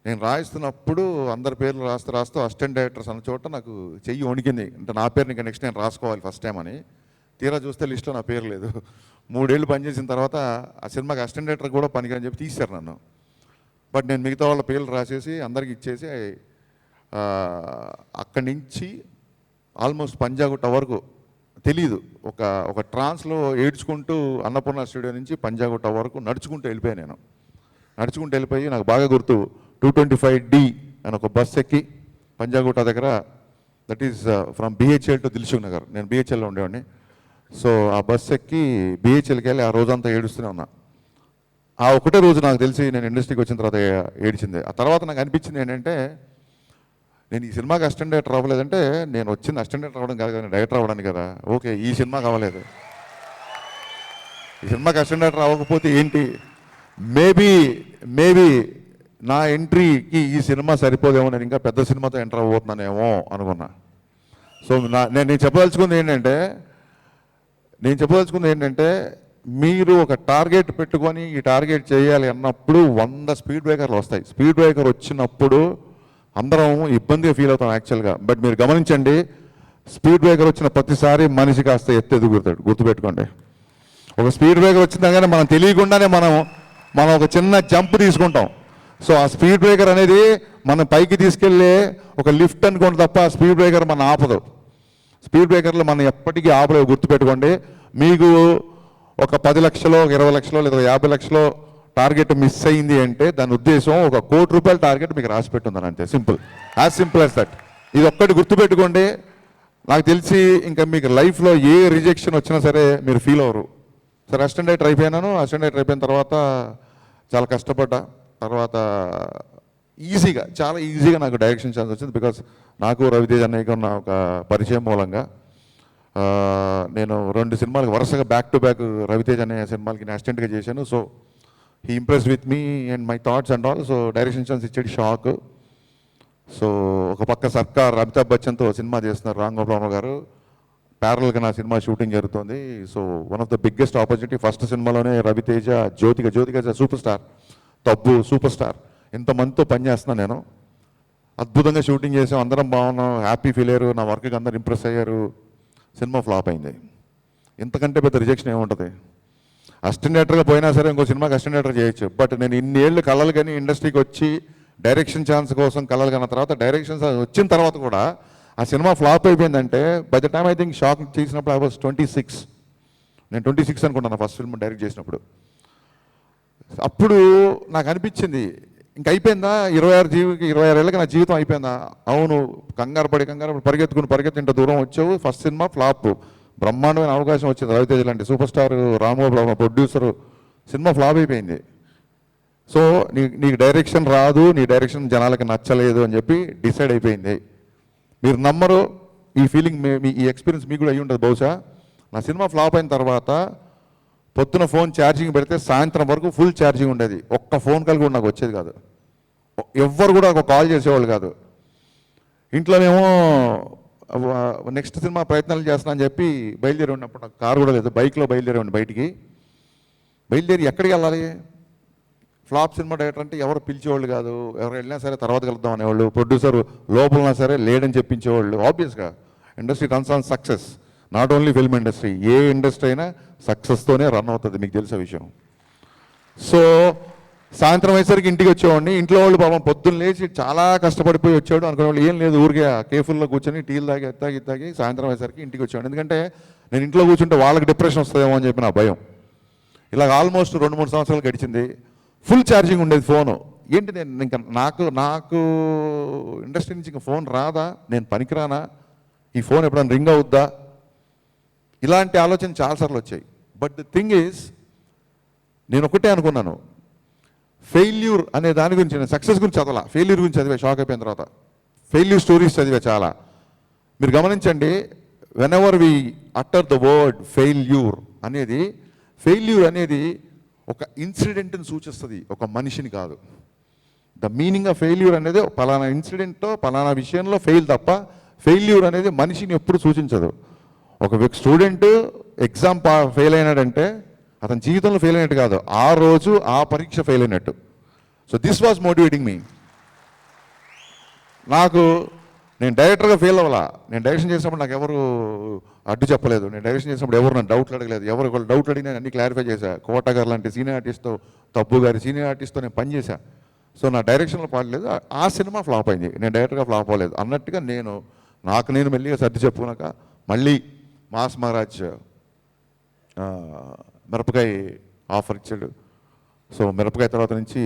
Speaker 12: నేను రాయిస్తున్నప్పుడు అందరి పేర్లు రాస్తూ అసిస్టెంట్ డైరెక్టర్స్ అన్న చోట నాకు చెయ్యి వణికింది. అంటే నా పేరు ఇంకా నెక్స్ట్ నేను రాసుకోవాలి ఫస్ట్ టైం అని. తీరా చూస్తే లిస్ట్లో నా పేరు లేదు. 3 ఏళ్ళు పనిచేసిన తర్వాత ఆ సినిమాకి అసిస్టెంట్ డైరెక్టర్ కూడా పనికిరని చెప్పి తీశారు నన్ను. బట్ నేను మిగతా వాళ్ళ పేర్లు రాసేసి అందరికి ఇచ్చేసి అక్కడి నుంచి ఆల్మోస్ట్ పంజాగుట్ట వరకు తెలీదు, ఒక ట్రాన్స్లో ఏడ్చుకుంటూ అన్నపూర్ణ స్టూడియో నుంచి పంజాగుట్ట వరకు నడుచుకుంటూ వెళ్ళిపోయాను. నేను నడుచుకుంటూ వెళ్ళిపోయి నాకు బాగా గుర్తు 225D అని ఒక బస్ ఎక్కి పంజాగుట్ట దగ్గర, that is from BHEL to Dilsukh Nagar, నేను బిహెచ్ఎల్లో ఉండేవాడిని. సో ఆ బస్ ఎక్కి బిహెచ్ఎల్కి వెళ్ళి ఆ రోజంతా ఏడుస్తూనే ఉన్నా. ఆ ఒకటే రోజు నాకు తెలిసి నేను ఇండస్ట్రీకి వచ్చిన తర్వాత ఏడ్చింది. ఆ తర్వాత నాకు అనిపించింది ఏంటంటే, నేను ఈ సినిమాకి అసిస్టెంట్ డైరెక్టర్ అవ్వలేదంటే నేను వచ్చింది అసిస్టెంట్ డైరెక్టర్ అవ్వడం కాదు కదా, డైరెక్టర్ అవ్వడానికి కదా. ఓకే, ఈ సినిమాకి అవ్వలేదు, ఈ సినిమాకి అసిస్టెంట్ డైరెక్టర్ అవ్వకపోతే ఏంటి, మేబీ నా ఎంట్రీకి ఈ సినిమా సరిపోదేమో, నేను ఇంకా పెద్ద సినిమాతో ఎంటర్ అవ్వబోతున్నానేమో అనుకున్నా. సో నేను చెప్పదలుచుకుంది ఏంటంటే మీరు ఒక టార్గెట్ పెట్టుకొని ఈ టార్గెట్ చేయాలి అన్నప్పుడు 100 స్పీడ్ బ్రేకర్లు వస్తాయి. స్పీడ్ బ్రేకర్ వచ్చినప్పుడు అందరం ఇబ్బందిగా ఫీల్ అవుతాం యాక్చువల్గా. బట్ మీరు గమనించండి, స్పీడ్ బ్రేకర్ వచ్చిన ప్రతిసారి మనిషి కాస్త ఎదుగుతాడు, గుర్తుపెట్టుకోండి. ఒక స్పీడ్ బ్రేకర్ వచ్చిందగానే మనం తెలియకుండానే మనం ఒక చిన్న జంప్ తీసుకుంటాం. సో ఆ స్పీడ్ బ్రేకర్ అనేది మనం పైకి తీసుకెళ్ళే ఒక లిఫ్ట్ అనుకోండి తప్ప ఆ స్పీడ్ బ్రేకర్ మనం ఆపదు. స్పీడ్ బ్రేకర్లు మనం ఎప్పటికీ ఆపలేవు, గుర్తుపెట్టుకోండి. మీకు ఒక 10 లక్షలు, 20 లక్షలు లేదా 50 లక్షలు టార్గెట్ మిస్ అయింది అంటే దాని ఉద్దేశం ₹1 కోటి టార్గెట్ మీకు రాసి పెట్టుందని, అంతే. Simple, as simple as that. ఇది ఒక్కటి గుర్తుపెట్టుకోండి. నాకు తెలిసి ఇంకా మీకు లైఫ్లో ఏ రిజెక్షన్ వచ్చినా సరే మీరు ఫీల్ అవ్వరు. సరే, అసిస్టెంట్ డైరెక్టర్ అయిపోయినాను. అసిస్టెంట్ డైరెక్టర్ అయిపోయిన తర్వాత చాలా కష్టపడ్డా. తర్వాత చాలా ఈజీగా నాకు డైరెక్షన్ ఛాన్స్ వచ్చింది. బికాస్ నాకు రవితేజ అన్నయ్యకి ఉన్న ఒక పరిచయం మూలంగా నేను 2 సినిమాలకు వరుసగా బ్యాక్ టు బ్యాక్ రవితేజ అనే సినిమాలకి నేను అసిస్టెంట్గా చేశాను. So he impress with me and my thoughts and all. So direction chance ఇచ్చేది షాక్. సో ఒక పక్క సర్కార్ అమితాబ్ బచ్చన్తో సినిమా చేస్తున్నారు రామ్ గోపాల్ గారు, ప్యారల్గా నా సినిమా షూటింగ్ జరుగుతుంది. So one of the biggest opportunity. First సినిమాలోనే Ravi Teja, Jyothika super star, Tabu super star, ఇంతమందితో పనిచేస్తున్నాను నేను. అద్భుతంగా షూటింగ్ చేసాం, అందరం బాగున్నాం, హ్యాపీ ఫీల్ అయ్యారు, నా వర్క్కి అందరు ఇంప్రెస్ అయ్యారు. సినిమా ఫ్లాప్ అయింది. ఇంతకంటే పెద్ద రిజెక్షన్ ఏముంటుంది? అసిస్టెంట్ డైరెక్టర్గా పోయినా సరే ఇంకో సినిమాకి అసిస్టెంట్ డైరెక్టర్ చేయొచ్చు. బట్ నేను ఇన్నేళ్ళు కళలు కానీ ఇండస్ట్రీకి వచ్చి డైరెక్షన్ ఛాన్స్ కోసం కళలు కన్న తర్వాత డైరెక్షన్ ఛాన్స్ వచ్చిన తర్వాత కూడా ఆ సినిమా ఫ్లాప్ అయిపోయిందంటే, by the time I think shock చేసినప్పుడు ఐ వాజ్ 26. నేను 26 అనుకుంటాను ఫస్ట్ ఫిల్మ్ డైరెక్ట్ చేసినప్పుడు. అప్పుడు నాకు అనిపించింది, ఇంక అయిపోయిందా, 26 ఏళ్ళకి నా జీవితం అయిపోయిందా? అవును, కంగారు పడి పరిగెత్తుకుని ఇంత దూరం వచ్చావు, ఫస్ట్ సినిమా ఫ్లాప్, బ్రహ్మాండమైన అవకాశం వచ్చింది, రవితేజ లాంటి super star, Ram Gopal producer, cinema flop అయిపోయింది. సో నీకు డైరెక్షన్ రాదు, నీ డైరెక్షన్ జనాలకి నచ్చలేదు అని చెప్పి డిసైడ్ అయిపోయింది. మీరు నమ్మరు, ఈ ఫీలింగ్ మీ ఈ ఎక్స్పీరియన్స్ మీకు కూడా అయ్యి ఉంటుంది బహుశా. నా సినిమా ఫ్లాప్ అయిన తర్వాత పొద్దున ఫోన్ ఛార్జింగ్ పెడితే సాయంత్రం వరకు ఫుల్ ఛార్జింగ్ ఉండేది. ఒక్క ఫోన్ కాల్ కూడా నాకు వచ్చేది కాదు, ఎవ్వరు కూడా ఒక కాల్ చేసేవాళ్ళు కాదు. ఇంట్లోనేమో నెక్స్ట్ సినిమా ప్రయత్నాలు చేస్తున్నా అని చెప్పి బయలుదేరి ఉన్నప్పుడు నాకు కారు కూడా లేదు, బైక్లో బయలుదేరేవాడిని. బయలుదేరి ఎక్కడికి వెళ్ళాలి? ఫ్లాప్ సినిమా డైరెక్టర్ అంటే ఎవరు పిలిచేవాళ్ళు కాదు, ఎవరు వెళ్ళినా సరే తర్వాత కలుద్దాం అనేవాళ్ళు. ప్రొడ్యూసర్ లోపలన్నా సరే లేడని చెప్పించేవాళ్ళు. ఆబ్వియస్గా industry runs on success, not only film industry, A industry అయినా సక్సెస్తోనే రన్ అవుతుంది, మీకు తెలిసే విషయం. సో సాయంత్రం అయ్యేసరికి ఇంటికి వచ్చేవాడిని. ఇంట్లో వాళ్ళు పాపం పొద్దున్న లేచి చాలా కష్టపడిపోయి వచ్చాడు అనుకునేవాళ్ళు. ఏం లేదు, ఊరికే కేఫుల్లో కూర్చొని టీలు తాగి సాయంత్రం అయ్యేసరికి ఇంటికి వచ్చాడు. ఎందుకంటే నేను ఇంట్లో కూర్చుంటే వాళ్ళకి డిప్రెషన్ వస్తుందేమో అని చెప్పి నా భయం. ఇలాగ ఆల్మోస్ట్ 2-3 సంవత్సరాలు గడిచింది. ఫుల్ ఛార్జింగ్ ఉండేది ఫోను. ఏంటి నేను ఇంకా నాకు ఇండస్ట్రీ నుంచి ఇంకా ఫోన్ రాదా, నేను పనికిరానా, ఈ ఫోన్ ఎప్పుడైనా రింగ్ అవుద్దా, ఇలాంటి ఆలోచన చాలాసార్లు వచ్చాయి. బట్ ది థింగ్ ఈజ్, నేను ఒకటే అనుకున్నాను, ఫెయిల్యూర్ అనే దాని గురించి, నేను సక్సెస్ గురించి చదవాలా, ఫెయిల్యూర్ గురించి చదివా. షాక్ అయిపోయిన తర్వాత ఫెయిల్యూర్ స్టోరీస్ చదివా చాలా. మీరు గమనించండి, whenever we utter the word failure అనేది, ఫెయిల్యూర్ అనేది ఒక ఇన్సిడెంట్ని సూచిస్తుంది, ఒక మనిషిని కాదు. ద మీనింగ్ ఆఫ్ ఫెయిల్యూర్ అనేది పలానా ఇన్సిడెంట్తో పలానా విషయంలో ఫెయిల్ తప్ప, ఫెయిల్యూర్ అనేది మనిషిని ఎప్పుడు సూచించదు. ఒక స్టూడెంట్ ఎగ్జామ్ ఫెయిల్ అయినాడంటే అతని జీవితంలో ఫెయిల్ అయినట్టు కాదు, ఆ రోజు ఆ పరీక్ష ఫెయిల్ అయినట్టు. సో దిస్ వాజ్ మోటివేటింగ్ మీ. నేను డైరెక్టర్గా ఫెయిల్ అవ్వాలా, నేను డైరెక్షన్ చేసినప్పుడు నాకు ఎవరు అడ్డు చెప్పలేదు, నేను డైరెక్షన్ చేసినప్పుడు ఎవరు నన్ను డౌట్లు అడగలేదు, ఎవరు ఒకళ్ళు డౌట్లు అడిగినా అన్ని క్లారిఫై చేశా. కోట గారు లాంటి సీనియర్ ఆర్టిస్ట్తో, తబ్బు గారి సీనియర్ ఆర్టిస్ట్తో నేను పనిచేశా. సో నా డైరెక్షన్లో పాడలేదు, ఆ సినిమా ఫ్లాప్ అయింది, నేను డైరెక్టర్గా ఫ్లాప్ అవ్వలేదు అన్నట్టుగా నేను మెల్లిగా సర్ది చెప్పుకున్నాక మళ్ళీ మాస్ మహారాజ్ మిరపకాయ ఆఫర్ ఇచ్చాడు. సో మిరపకాయ తర్వాత నుంచి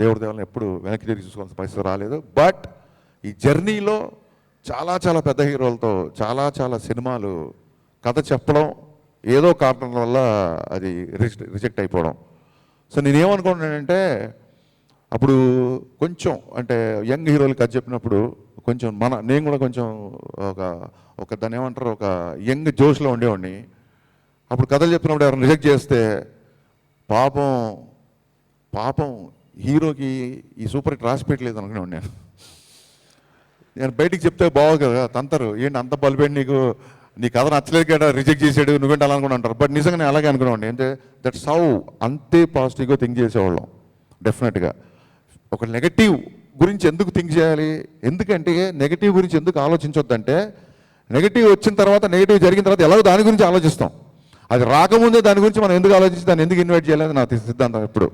Speaker 12: దేవుడి దేవాలను ఎప్పుడు వెనక్కి తిరిగి చూసుకోవాల్సిన పరిస్థితి రాలేదు. బట్ ఈ జర్నీలో చాలా పెద్ద హీరోలతో చాలా సినిమాలు కథ చెప్పడం ఏదో కారణం వల్ల అది రిజెక్ట్ అయిపోవడం. సో నేనేమనుకుంటున్నానంటే, అప్పుడు కొంచెం అంటే యంగ్ హీరోలు కథ చెప్పినప్పుడు కొంచెం నేను కూడా కొంచెం ఒక దాన్ని ఏమంటారు, ఒక యంగ్ జోష్లో ఉండేవాడిని. అప్పుడు కథలు చెప్పినప్పుడు ఎవరైనా రిజెక్ట్ చేస్తే పాపం హీరోకి ఈ సూపర్ హిట్ రాసి పెట్టలేదు అనుకునేవాడిని. నేను బయటికి చెప్తే బాగోదు కదా, తంతరు ఏంటి అంత బలిపేడి, నీ కథ నచ్చలేదు కదా రిజెక్ట్ చేసాడు, నువ్వేంటి అలా అనుకుని అంటారు. బట్ నిజంగా నేను అలాగే అనుకునేవాడిని. అంటే దట్స్ హౌ, అంతే పాజిటివ్గా థింక్ చేసేవాళ్ళం. డెఫినెట్గా ఒక నెగటివ్ గురించి ఎందుకు థింక్ చేయాలి, ఎందుకంటే నెగటివ్ గురించి ఎందుకు ఆలోచించొద్దంటే, నెగటివ్ వచ్చిన తర్వాత, నెగటివ్ జరిగిన తర్వాత ఎలాగో దాని గురించి ఆలోచిస్తాం. అది రాకముందే దాని గురించి మనం ఎందుకు ఆలోచించి దాన్ని ఎందుకు ఇన్వైట్ చేయాలని నా సిద్ధాంతం. ఎప్పుడు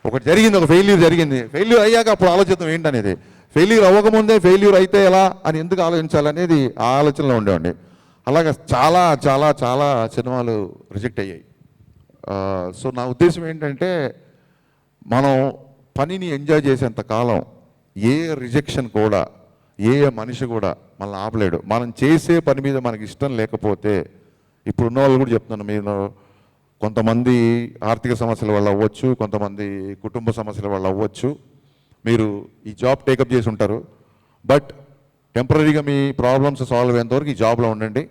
Speaker 12: ఒకటి జరిగింది, ఒక ఫెయిల్యూర్ జరిగింది, ఫెయిల్యూర్ అయ్యాక అప్పుడు ఆలోచిద్దాం ఏంటనేది. ఫెయిల్యూర్ అవ్వకముందే ఫెయిల్యూర్ అయితే ఎలా అని ఎందుకు ఆలోచించాలనేది ఆ ఆలోచనలో ఉండేవాడిని. అలాగే చాలా సినిమాలు రిజెక్ట్ అయ్యాయి. సో నా ఉద్దేశం ఏంటంటే, మనం పనిని ఎంజాయ్ చేసేంత కాలం ఏ రిజెక్షన్ కూడా, ఏ మనిషి కూడా మనల్ని ఆపలేడు. మనం చేసే పని మీద మనకి ఇష్టం లేకపోతే, ఇప్పుడున్న వాళ్ళు కూడా చెప్తున్నాను, మీరు కొంతమంది ఆర్థిక సమస్యల వల్ల అవ్వచ్చు, కొంతమంది కుటుంబ సమస్యల వల్ల అవ్వచ్చు, మీరు ఈ జాబ్ టేకప్ చేసి ఉంటారు. బట్ టెంపరీగా మీ ప్రాబ్లమ్స్ సాల్వ్ అయ్యేంతవరకు ఈ జాబ్లో ఉండండి.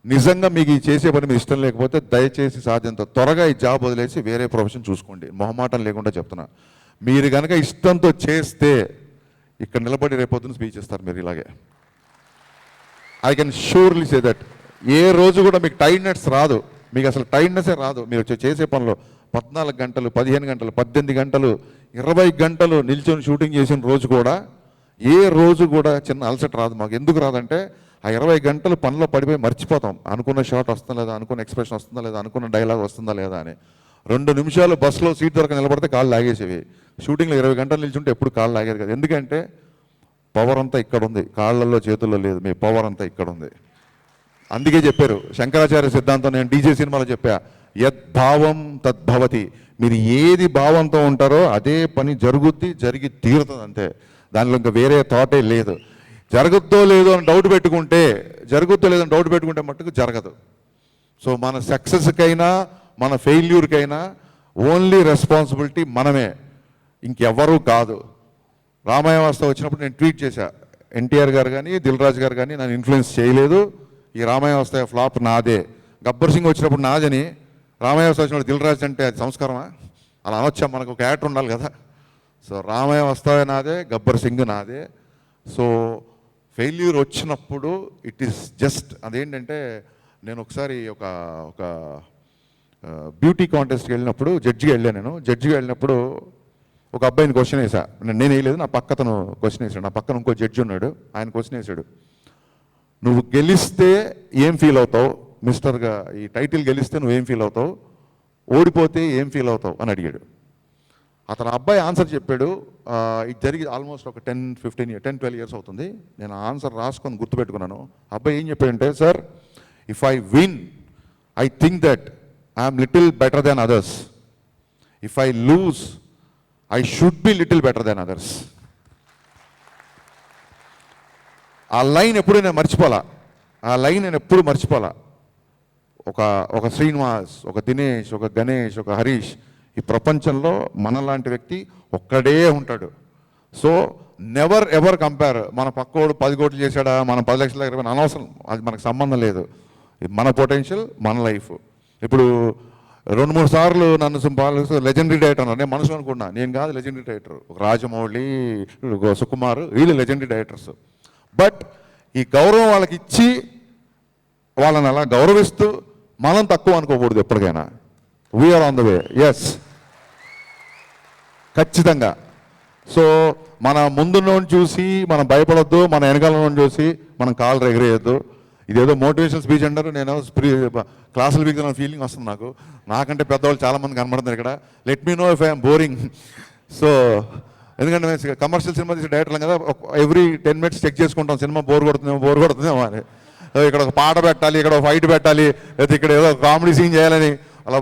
Speaker 12: నిజంగా మీకు ఈ చేసే పని మీద ఇష్టం లేకపోతే దయచేసి సాధ్యంత త్వరగా ఈ జాబ్ వదిలేసి వేరే ప్రొఫెషన్ చూసుకోండి. మొహమాటం లేకుండా చెప్తున్నా. మీరు కనుక ఇష్టంతో చేస్తే ఇక్కడ నిలబడి రేపొద్దున స్పీచ్ ఇస్తారు మీరు ఇలాగే. I can surely say that. ఏ రోజు కూడా మీకు టైర్డ్నెస్ రాదు, మీకు అసలు టైర్డ్నెస్సే రాదు. మీరు చేసే పనిలో 14 గంటలు, 15 గంటలు, 18 గంటలు, 20 గంటలు నిల్చొని షూటింగ్ చేసిన రోజు కూడా, ఏ రోజు కూడా చిన్న అలసట రాదు మాకు. ఎందుకు రాదంటే, ఆ 20 గంటలు పనిలో పడిపోయి మర్చిపోతాం. అనుకున్న షాట్ వస్తుందా లేదా, అనుకున్న ఎక్స్ప్రెషన్ వస్తుందా లేదా, అనుకున్న డైలాగ్ వస్తుందా లేదా అని. 2 నిమిషాలు బస్సులో సీట్ దొరక నిలబడితే కాళ్ళు లాగేసేవి. షూటింగ్లో 20 గంటలు నిల్చుంటే ఎప్పుడు కాళ్ళు లాగేది కదా. ఎందుకంటే పవర్ అంతా ఇక్కడ ఉంది, కాళ్ళల్లో చేతుల్లో లేదు, మీ పవర్ అంతా ఇక్కడ ఉంది. అందుకే చెప్పారు శంకరాచార్య సిద్ధాంతం, నేను డీజే సినిమాలో చెప్పా, యద్భావం తద్భవతి. మీరు ఏది భావంతో ఉంటారో అదే పని జరుగుద్ది, జరిగి తీరుతుంది అంతే. దానిలో ఇంకా వేరే థాటే లేదు. జరుగుద్దో లేదో అని డౌట్ పెట్టుకుంటే మట్టుకు జరగదు. సో మన సక్సెస్కైనా మన ఫెయిల్యూర్కైనా ఓన్లీ రెస్పాన్సిబిలిటీ మనమే, ఇంకెవ్వరూ కాదు. రామాయణావస్థ వచ్చినప్పుడు నేను ట్వీట్ చేశా, ఎన్టీఆర్ గారు కానీ దిల్ రాజు గారు కానీ నన్ను ఇన్ఫ్లుయెన్స్ చేయలేదు, ఈ రామాయణావస్థ ఫ్లాప్ నాదే. గబ్బర్ సింగ్ వచ్చినప్పుడు నాదని, రామాయణావస్థ వచ్చినప్పుడు దిల్ రాజు అంటే అది సంస్కారమా? అలా అనొచ్చా? మనకు ఒక యాక్టర్ ఉండాలి కదా. సో రామాయణావస్థ నాదే, గబ్బర్ సింగ్ నాదే. సో ఫెయిల్యూర్ వచ్చినప్పుడు ఇట్ ఈస్ జస్ట్ అదేంటంటే, నేను ఒకసారి ఒక బ్యూటీ కాంటెస్ట్కి వెళ్ళినప్పుడు జడ్జిగా వెళ్ళాను. నేను జడ్జిగా వెళ్ళినప్పుడు ఒక అబ్బాయిని క్వశ్చన్ వేసా. నేను వేయలేదు, నా పక్కతను క్వశ్చన్ వేసాడు. నా పక్కన ఇంకో జడ్జి ఉన్నాడు, ఆయన క్వశ్చన్ వేసాడు. నువ్వు గెలిస్తే ఏం ఫీల్ అవుతావు మిస్టర్గా, ఈ టైటిల్ గెలిస్తే నువ్వేం ఫీల్ అవుతావు, ఓడిపోతే ఏం ఫీల్ అవుతావు అని అడిగాడు. అతను అబ్బాయి ఆన్సర్ చెప్పాడు. ఇది జరిగి ఆల్మోస్ట్ ఒక 10-12 ఇయర్స్ అవుతుంది. నేను ఆన్సర్ రాసుకొని గుర్తుపెట్టుకున్నాను. అబ్బాయి ఏం చెప్పాడంటే, sir if I win I think that I'm little better than others, if I lose I should be little better than others. ఆ లైన్ ఎప్పుడు నేను మర్చిపోలా, ఆ లైన్ నేను ఎప్పుడు మర్చిపోలా. ఒక శ్రీనివాస్, ఒక దినేష్, ఒక గణేష్, ఒక హరీష్, ఈ ప్రపంచంలో మనలాంటి వ్యక్తి ఒక్కడే ఉంటాడు. So never ever compare. మన పక్కోడు 10 కోట్లు చేశాడా, మనం 10 లక్షల దగ్గర అనవసరం, అది మనకు సంబంధం లేదు. మన పొటెన్షియల్, మన లైఫ్. ఇప్పుడు 2-3 సార్లు నన్ను లెజెండరీ డైరెక్టర్ అన్నారు. నేను మనసులో అనుకున్నా, నేను కాదు లెజెండరీ డైరెక్టర్. ఒక రాజమౌళి, సుకుమార్, వీళ్ళు లెజెండరీ డైరెక్టర్స్. బట్ ఈ గౌరవం వాళ్ళకి ఇచ్చి వాళ్ళని అలా గౌరవిస్తూ మనం తక్కువ అనుకోకూడదు ఎప్పటికైనా. We are on the way, yes, ఖచ్చితంగా. సో మన ముందున్నోని చూసి మనం భయపడొద్దు, మన వెనకాలను చూసి మనం కాళ్ళు ఎగిరేయద్దు. ఇదేదో మోటివేషనల్ స్పీచ్ అంటారు, నేను క్లాసులు వీక్ ఫీలింగ్ వస్తుంది నాకు. నాకంటే పెద్దవాళ్ళు చాలామంది కనబడుతున్నారు ఇక్కడ. Let me know if I'm boring. So ఎందుకంటే మేము కమర్షియల్ సినిమా తీసే డైరెక్టర్లు కదా, ఎవ్రీ 10 minutes చెక్ చేసుకుంటాం, సినిమా బోర్ కొడుతుందేమో అని. ఇక్కడ ఒక పాట పెట్టాలి, ఇక్కడ ఒక ఫైట్ పెట్టాలి, లేదా ఇక్కడ ఏదో కామెడీ సీన్ చేయాలని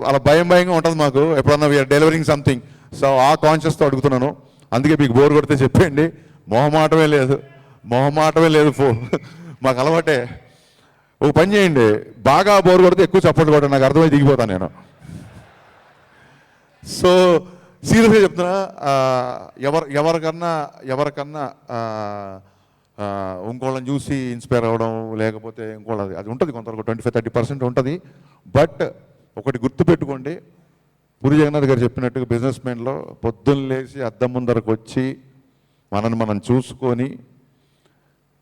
Speaker 12: అలా భయంగా ఉంటుంది మాకు ఎప్పుడన్నా వీఆర్ డెలివరింగ్ సంథింగ్. సో ఆ కాన్షియస్తో అడుగుతున్నాను. అందుకే మీకు బోర్ కొడితే చెప్పండి, మొహమాటమే లేదు మాకు అలవాటే. ఒక పని చేయండి, బాగా బోర్ కొడితే ఎక్కువ చప్పట్లు కొట్టండి, నాకు అర్థమై దిగిపోతాను నేను. సో సీరియస్గా చెప్తున్నా, ఎవరికన్నా ఇంకోళ్ళని చూసి ఇన్స్పైర్ అవ్వడం, లేకపోతే ఇంకోళ్ళది అది ఉంటుంది, కొంతవరకు 25-30% ఉంటుంది. బట్ ఒకటి గుర్తుపెట్టుకోండి, పూరి జగన్నాథ్ గారు చెప్పినట్టుగా బిజినెస్ మ్యాన్లో పొద్దున్న లేచి అద్దం ముందరకు వచ్చి మనం చూసుకొని,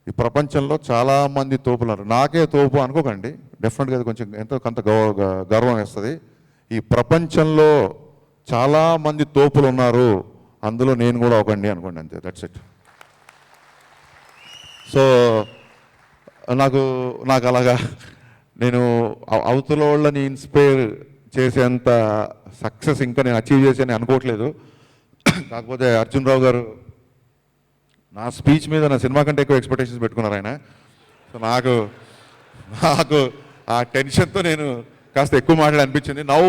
Speaker 12: ఈ ప్రపంచంలో చాలామంది తోపులు, నాకే తోపు అనుకోకండి, డెఫినెట్గా అది కొంచెం ఎంతో కొంత గర్వం వేస్తుంది. ఈ ప్రపంచంలో చాలామంది తోపులు ఉన్నారు, అందులో నేను కూడా ఒకండి అనుకోండి, అంతే, దట్స్ ఇట్. సో నాకు అలాగా నేను అవతల వాళ్ళని ఇన్స్పైర్ చేసేంత సక్సెస్ ఇంకా నేను అచీవ్ చేశానని అనుకోవట్లేదు. కాకపోతే అర్జున్ రావు గారు నా స్పీచ్ మీద నా సినిమా కంటే ఎక్కువ ఎక్స్పెక్టేషన్స్ పెట్టుకున్నారు ఆయన. సో నాకు ఆ టెన్షన్తో నేను కాస్త ఎక్కువ మాట్లాడి అనిపించింది. Now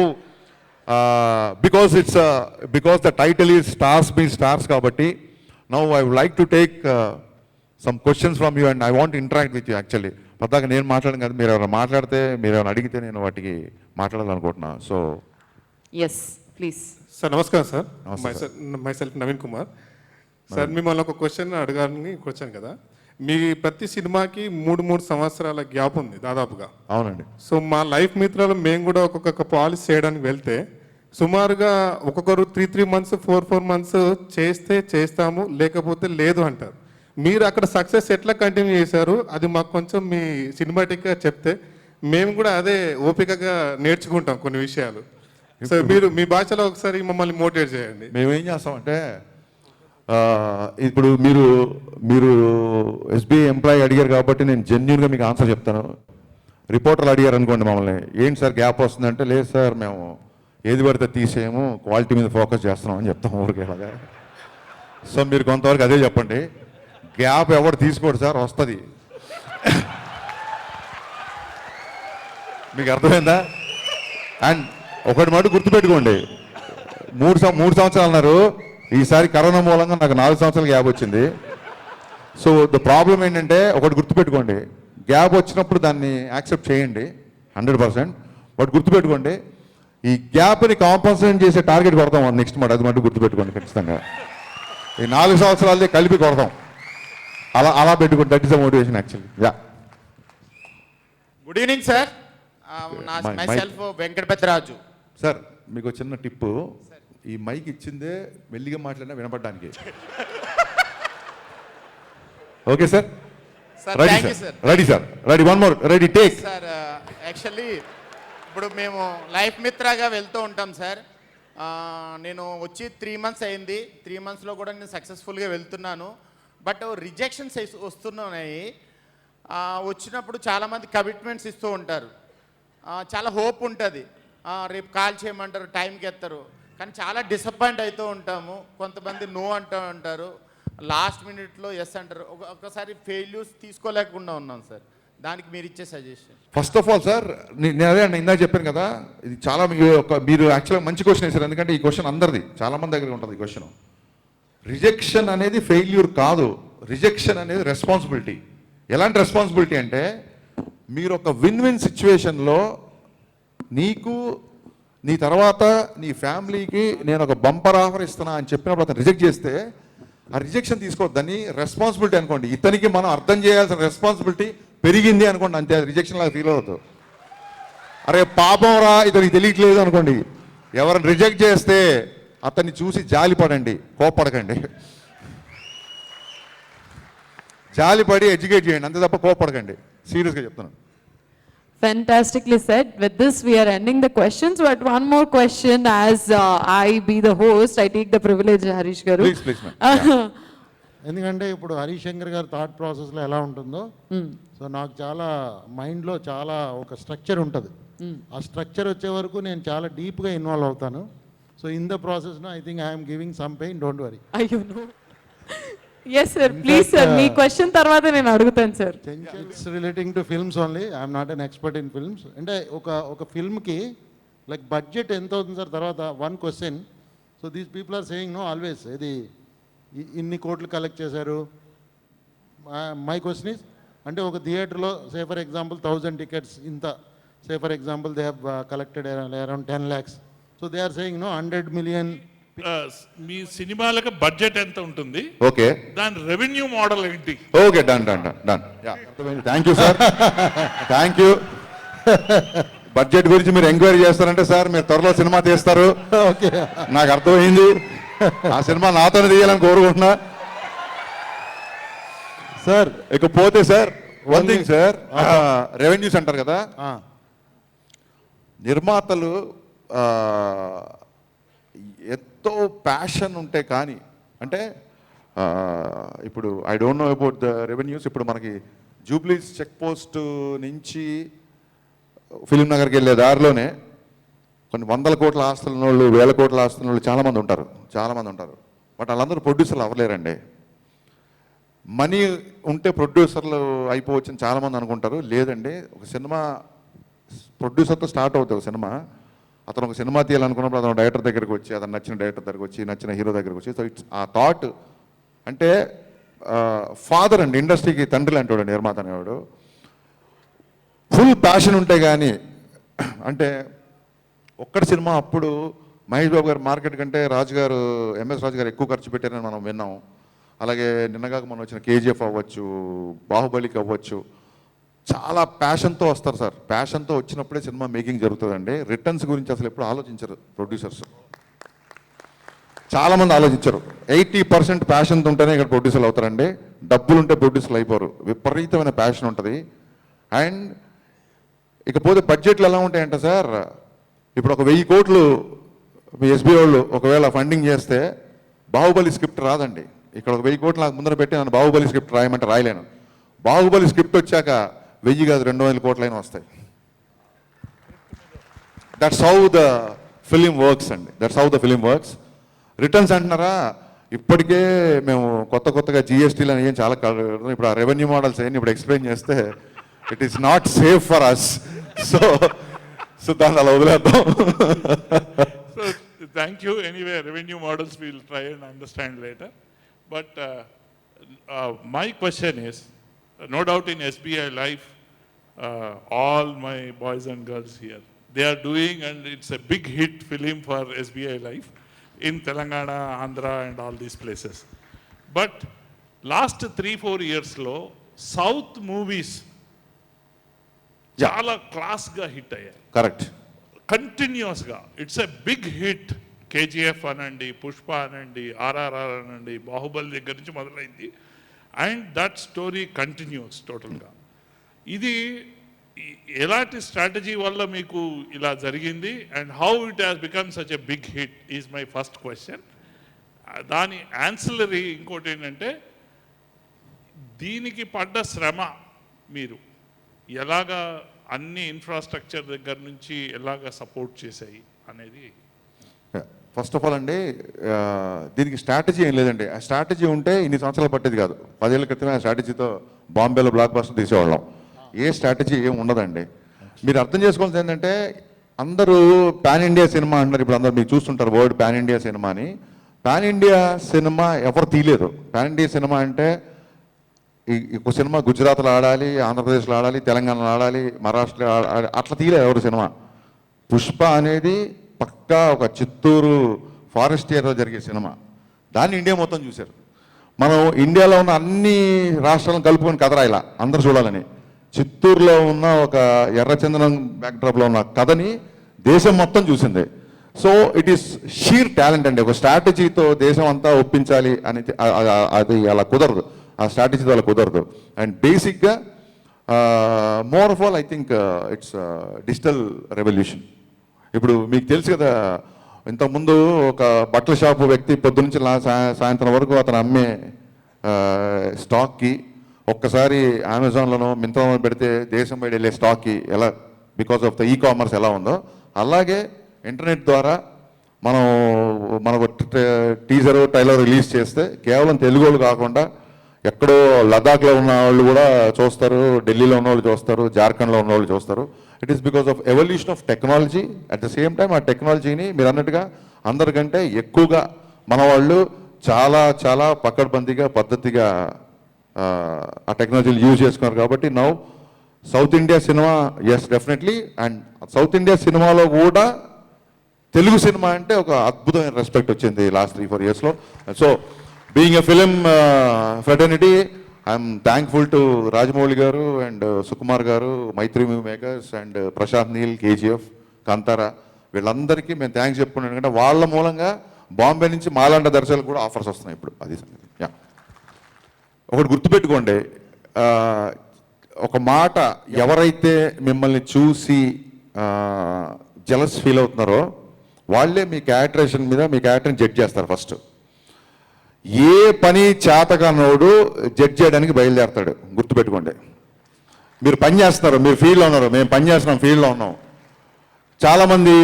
Speaker 12: because the title is stars be stars కాబట్టి now I would like to take some questions from you and I want interact with you. Actually పద్దాక నేను మాట్లాడను కదా, మీరు ఎవరైనా మాట్లాడితే, మీరు ఎవరైనా అడిగితే నేను వాటికి మాట్లాడాలనుకుంటున్నా. So
Speaker 11: yes please
Speaker 13: sir. నమస్కారం sir. Myself Naveen Kumar sir. మిమ్మల్ని ఒక క్వశ్చన్ అడగాలని వచ్చాను కదా. మీ ప్రతి సినిమాకి 3 సంవత్సరాల గ్యాప్ ఉంది దాదాపుగా.
Speaker 12: అవునండి.
Speaker 13: సో మా లైఫ్ మిత్రాలు మేము కూడా ఒక్కొక్క పాలిష్ చేయడానికి వెళ్తే సుమారుగా ఒక్కొక్కరు 3 months 4 months చేస్తే చేస్తాము, లేకపోతే లేదు అంటారు. మీరు అక్కడ సక్సెస్ ఎట్లా కంటిన్యూ చేశారు, అది మాకు కొంచెం మీ సినిమాటిక్గా చెప్తే మేము కూడా అదే ఓపికగా నేర్చుకుంటాం కొన్ని విషయాలు. సో మీరు మీ భాషలో ఒకసారి మమ్మల్ని మోటివేట్ చేయండి.
Speaker 12: మేమేం చేస్తామంటే, ఇప్పుడు మీరు ఎస్బీఐ ఎంప్లాయీ అడిగారు కాబట్టి నేను జెన్యున్గా మీకు ఆన్సర్ చెప్తాను. రిపోర్టర్లు అడిగారు అనుకోండి మమ్మల్ని, ఏంటి సార్ గ్యాప్ వస్తుందంటే, లేదు సార్ మేము ఏది పడితే తీసేయము, క్వాలిటీ మీద ఫోకస్ చేస్తున్నాం అని చెప్తాం ఊరికి అలాగా. సో మీరు కొంతవరకు అదే చెప్పండి. గ్యాప్ ఎవరు తీసుకోడు సార్, వస్తుంది. మీకు అర్థమైందా? అండ్ ఒకటి మాట గుర్తుపెట్టుకోండి, 3 సంవత్సరాలు అన్నారు, ఈసారి కరోనా మూలంగా నాకు 4 సంవత్సరాల గ్యాప్ వచ్చింది. సో ద ప్రాబ్లం ఏంటంటే, ఒకటి గుర్తుపెట్టుకోండి, గ్యాప్ వచ్చినప్పుడు దాన్ని యాక్సెప్ట్ చేయండి 100%. బట్ గుర్తుపెట్టుకోండి, ఈ గ్యాప్ని కాంపన్సేట్ చేసే టార్గెట్ కొడతాం నెక్స్ట్ మాట, అది మటు గుర్తుపెట్టుకోండి ఖచ్చితంగా. ఈ 4 సంవత్సరాలదే కలిపి కొడతాం, అలా పెట్టుకోండి. That is the motivation actually. Yeah,
Speaker 14: good evening sir. Myself Venkata Peddaraju.
Speaker 12: Sir మీకు చిన్న టిప్పు, ఈ మైక్ ఇచ్చిందే మెల్లిగా మాట్లాడినా వినపడడానికి. Okay sir, ready sir, ready sir, ready, one more, ready, take.
Speaker 14: Sir actually ఇప్పుడు మేము లైఫ్ మిత్రగా వెళ్తూ ఉంటాం సార్. నేను వచ్చి 3 months అయింది. 3 monthsలో కూడా నేను సక్సెస్ఫుల్గా వెళ్తున్నాను. బట్ రిజెక్షన్స్ వస్తున్నాయి. వచ్చినప్పుడు చాలామంది కమిట్మెంట్స్ ఇస్తూ ఉంటారు, చాలా హోప్ ఉంటుంది, రేపు కాల్ చేయమంటారు, టైంకి ఎత్తారు, కానీ చాలా డిసప్పాయింట్ అవుతూ ఉంటాము. కొంతమంది నో అంటూ ఉంటారు, లాస్ట్ మినిట్లో ఎస్ అంటారు. ఒకసారి ఫెయిల్యూర్స్ తీసుకోలేకుండా ఉన్నాం సార్. దానికి మీరు ఇచ్చే suggestion.
Speaker 12: First of all sir, నేను అదే ఇందాక చెప్పాను కదా, ఇది చాలా మీరు యాక్చువల్గా మంచి క్వశ్చన్ వేశారు. ఎందుకంటే ఈ క్వశ్చన్ అందరిది, చాలామంది దగ్గర ఉంటుంది ఈ క్వశ్చన్. రిజెక్షన్ అనేది ఫెయిల్యూర్ కాదు, రిజెక్షన్ అనేది రెస్పాన్సిబిలిటీ. ఎలాంటి రెస్పాన్సిబిలిటీ అంటే, మీరు ఒక విన్ విన్ సిచ్యువేషన్లో నీకు, నీ తర్వాత నీ ఫ్యామిలీకి నేను ఒక బంపర్ ఆఫర్ ఇస్తున్నా అని చెప్పినప్పుడు అతను రిజెక్ట్ చేస్తే, ఆ రిజెక్షన్ తీసుకోవద్దని రెస్పాన్సిబిలిటీ అనుకోండి. ఇతనికి మనం అర్థం చేయాల్సిన రెస్పాన్సిబిలిటీ పెరిగింది అనుకోండి, అంతే. అది రిజెక్షన్ లాగా ఫీల్ అవుతుంది. అరే పాపం రా, ఇతనికి తెలియట్లేదు అనుకోండి. ఎవరిని రిజెక్ట్ చేస్తే అతన్ని చూసి జాలిపడండి, కోప్పడకండి. జాలిపడి ఎడ్యుకేట్ చేయండి, అంతే తప్ప కోప్పడకండి. సీరియస్గా చెప్తున్నాను.
Speaker 11: Fantastically said. With this, we are ending the questions. But one more question, as I be the host, I take the privilege, Harish Garu.
Speaker 12: Please, ma'am.
Speaker 3: ఎందుకంటే ఇప్పుడు హరీష్ శంకర్ గారి థాట్ ప్రాసెస్లో ఎలా ఉంటుందో, సో నాకు చాలా మైండ్లో చాలా ఒక స్ట్రక్చర్ ఉంటుంది. ఆ స్ట్రక్చర్ వచ్చే వరకు నేను చాలా డీప్గా ఇన్వాల్వ్ అవుతాను. సో ఇన్ ద ప్రాసెస్లో I think I'm giving some pain, don't worry.
Speaker 11: అయ్యో no. Yes sir, please sir, మీ క్వశ్చన్ తర్వాత నేను అడుగుతాను sir.
Speaker 3: It's relating to films only, I'm not an expert in films. అంటే ఒక ఫిల్మ్కి లైక్ బడ్జెట్ ఎంత అవుతుంది సార్? తర్వాత one question. So these people are saying no always, ఇది ఇన్ని కోట్లు కలెక్ట్ చేశారు. మై క్వశ్చన్ ఈస్, అంటే ఒక థియేటర్లో సే ఫర్ ఎగ్జాంపుల్ 1000 tickets ఇంత, say for example they have collected around 10 lakhs. So they are saying no 100 million.
Speaker 15: మీ సినిమాలకు బడ్జెట్ ఎంత ఉంటుంది?
Speaker 12: ఓకే,
Speaker 15: దాని రెవెన్యూ మోడల్ ఏంటి?
Speaker 12: Okay, done. Thank you sir, thank you. Budget గురించి మీరు ఎంక్వైరీ చేస్తారంటే సార్, మీరు త్వరలో సినిమా తీస్తారు.
Speaker 3: ఓకే,
Speaker 12: నాకు అర్థమైంది. ఆ సినిమా నాతోనే తీయాలని కోరుకుంటున్నా సార్. ఇకపోతే sir, one thing sir, revenues అంటారు కదా, నిర్మాతలు ఎంతో ప్యాషన్ ఉంటే కానీ, అంటే ఇప్పుడు I don't know about the revenues. ఇప్పుడు మనకి జూబ్లీస్ చెక్ పోస్ట్ నుంచి ఫిలిం నగర్కి వెళ్ళే దారిలోనే కొన్ని 100 కోట్ల ఆస్తులు ఉన్న వాళ్ళు, 1000 కోట్ల ఆస్తుల వాళ్ళు చాలామంది ఉంటారు. బట్ వాళ్ళందరూ ప్రొడ్యూసర్లు అవ్వలేరండి. మనీ ఉంటే ప్రొడ్యూసర్లు అయిపోవచ్చని చాలామంది అనుకుంటారు. లేదండి, ఒక సినిమా ప్రొడ్యూసర్తో స్టార్ట్ అవుతుంది. ఒక సినిమా, అతను ఒక సినిమా తీయాలనుకున్నప్పుడు అతను డైరెక్టర్ దగ్గరికి వచ్చి, అతను నచ్చిన డైరెక్టర్ దగ్గరికి వచ్చి, నచ్చిన హీరో దగ్గరికి వచ్చి, సో ఇట్స్ ఆ థాట్. అంటే ఫాదర్ అండి, ఇండస్ట్రీకి తండ్రి లాంటి నిర్మాత అనేవాడు. ఫుల్ ప్యాషన్ ఉంటే కానీ, అంటే ఒక్కటి సినిమా అప్పుడు మహేష్ బాబు గారు మార్కెట్ కంటే రాజుగారు, ఎంఎస్ రాజు గారు ఎక్కువ ఖర్చు పెట్టారని మనం విన్నాం. అలాగే నిన్నగాక మనం వచ్చిన కేజీఎఫ్ అవ్వచ్చు, బాహుబలికి అవ్వచ్చు, చాలా ప్యాషన్తో వస్తారు సార్. ప్యాషన్తో వచ్చినప్పుడే సినిమా మేకింగ్ జరుగుతుందండి. రిటర్న్స్ గురించి అసలు ఎప్పుడు ఆలోచించరు ప్రొడ్యూసర్స్, చాలామంది ఆలోచించరు. 80% ప్యాషన్తో ఉంటేనే ఇక్కడ ప్రొడ్యూసర్లు అవుతారండి. డబ్బులు ఉంటే ప్రొడ్యూసర్లు అయిపోరు. విపరీతమైన ప్యాషన్ ఉంటుంది. అండ్ ఇకపోతే బడ్జెట్లు ఎలా ఉంటాయంటే సార్, ఇప్పుడు ఒక 1000 కోట్లు మీ ఎస్బీ వాళ్ళు ఒకవేళ ఫండింగ్ చేస్తే బాహుబలి స్క్రిప్ట్ రాదండి. ఇక్కడ ఒక 1000 కోట్లు నాకు ముందర పెట్టి నన్ను బాహుబలి స్క్రిప్ట్ రాయమంటే రాయలేను. బాహుబలి స్క్రిప్ట్ వచ్చాక 1000 కాదు 200 కోట్లైనా వస్తాయి. That's how the film works అండి, that's how the film works. Returns అంటున్నారా, ఇప్పటికే మేము కొత్తగా జిఎస్టీలు అని ఏం చాలా, ఇప్పుడు ఆ రెవెన్యూ మోడల్స్ అయ్యి ఇప్పుడు ఎక్స్ప్లెయిన్ చేస్తే it is not safe for us. So దాన్ని అలా వదిలేద్దాం.
Speaker 15: Thank you. Anyway, revenue models we'll try and understand later. But my question is, no doubt in SBI Life, all my boys and girls here, they are doing, and it's a big hit film for SBI Life in Telangana, Andhra and all these places. But last 3-4 years lo South movies చాలా క్లాస్గా hit అయ్యాయి.
Speaker 12: Correct.
Speaker 15: కంటిన్యూస్గా it's a big hit. KGF అనండి, పుష్ప అనండి, ఆర్ఆర్ఆర్ అనండి, బాహుబలి దగ్గర నుంచి మొదలైంది. అండ్ దట్ స్టోరీ కంటిన్యూస్ టోటల్గా. ఇది ఎలాంటి స్ట్రాటజీ వల్ల మీకు ఇలా జరిగింది and how it has become such a big hit is my first question. దాని ఆన్సలరీ ఇంకోటి ఏంటంటే దీనికి పడ్డ శ్రమ మీరు ఎలాగా అన్ని ఇన్ఫ్రాస్ట్రక్చర్ దగ్గర నుంచి ఎలాగా సపోర్ట్ చేశాయి అనేది.
Speaker 12: ఫస్ట్ ఆఫ్ ఆల్ అండి, దీనికి స్ట్రాటజీ ఏం లేదండి. ఆ స్ట్రాటజీ ఉంటే ఇన్ని సంవత్సరాలు పట్టేది కాదు. 10 ఏళ్ళ క్రితమే ఆ స్ట్రాటజీతో బాంబేలో బ్లాక్ బస్టర్ తీసేవాళ్ళం. ఏ స్ట్రాటజీ ఏం ఉండదండి. మీరు అర్థం చేసుకోవాల్సింది ఏంటంటే, అందరూ పాన్ ఇండియా సినిమా అంటున్నారు. ఇప్పుడు అందరూ మీరు చూస్తుంటారు వర్డ్ పాన్ ఇండియా సినిమా అని. పాన్ ఇండియా సినిమా ఎవరు తీయలేరు. పాన్ ఇండియా సినిమా అంటే ఒక సినిమా గుజరాత్లో ఆడాలి, ఆంధ్రప్రదేశ్లో ఆడాలి, తెలంగాణలో ఆడాలి, మహారాష్ట్రలో ఆడాలి, అట్లా తీయలేదు ఎవరు సినిమా. పుష్ప అనేది పక్కా ఒక చిత్తూరు ఫారెస్ట్ ఏరియాలో జరిగే సినిమా. దాన్ని ఇండియా మొత్తం చూశారు. మనం ఇండియాలో ఉన్న అన్ని రాష్ట్రాలను కలుపుకొని కథ రాయాల అందరూ చూడాలని. చిత్తూరులో ఉన్న ఒక ఎర్రచందనం బ్యాక్డ్రాప్లో ఉన్న కథని దేశం మొత్తం చూసింది. So it is sheer talent అండి. ఒక స్ట్రాటజీతో దేశం అంతా ఒప్పించాలి అనేది అది అలా కుదరదు. ఆ స్ట్రాటజీతో అలా కుదరదు. అండ్ బేసిక్గా more of all I think it's digital revolution. ఇప్పుడు మీకు తెలుసు కదా, ఇంతకుముందు ఒక బట్టల షాపు వ్యక్తి పొద్దునుంచి సాయంత్రం వరకు అతను అమ్మే స్టాక్కి ఒక్కసారి అమెజాన్లోనో మింత్రాలో పెడితే దేశం బయట వెళ్ళే స్టాక్కి ఎలా, because of the e commerce ఎలా ఉందో, అలాగే ఇంటర్నెట్ ద్వారా మనకు టీజర్ ట్రైలర్ రిలీజ్ చేస్తే కేవలం తెలుగు వాళ్ళు కాకుండా ఎక్కడో లదాఖ్లో ఉన్న వాళ్ళు కూడా చూస్తారు, ఢిల్లీలో ఉన్న వాళ్ళు చూస్తారు, జార్ఖండ్లో ఉన్న వాళ్ళు చూస్తారు. It is because of evolution of technology. At the same time ఆ టెక్నాలజీని మీరు అన్నట్టుగా అందరికంటే ఎక్కువగా మన వాళ్ళు చాలా చాలా పకడ్బందీగా పద్ధతిగా ఆ టెక్నాలజీలు యూజ్ చేసుకున్నారు. కాబట్టి now south India cinema, yes definitely. And south India సినిమాలో కూడా తెలుగు సినిమా అంటే ఒక అద్భుతమైన రెస్పెక్ట్ వచ్చింది లాస్ట్ 3-4 yearsలో. So being a film fraternity, I'm thankful to Rajamouli garu and Sukumar garu, Mythri movie makers and Prashanth Neel, KGF, Kantara, వీళ్ళందరికీ మేము థ్యాంక్స్ చెప్పుకున్నాం. ఎందుకంటే వాళ్ళ మూలంగా బాంబే నుంచి మాలాంటి దర్శకులు కూడా ఆఫర్స్ వస్తున్నాయి ఇప్పుడు. అది సంగతి. యా, ఒకటి గుర్తుపెట్టుకోండి, ఒక మాట, ఎవరైతే మిమ్మల్ని చూసి జెలస్ ఫీల్ అవుతున్నారో వాళ్ళే మీ క్యారెక్టరేషన్ మీద మీ క్యారెక్టర్ని జడ్జ్ చేస్తారు. ఫస్ట్ ఏ పని చేతగానోడు జడ్జ్ చేయడానికి బయలుదేరతాడు. గుర్తుపెట్టుకోండి. మీరు పని చేస్తున్నారు, మీరు ఫీల్డ్లో ఉన్నారు, మేము పని చేస్తున్నాం, ఫీల్డ్లో ఉన్నాం. చాలామంది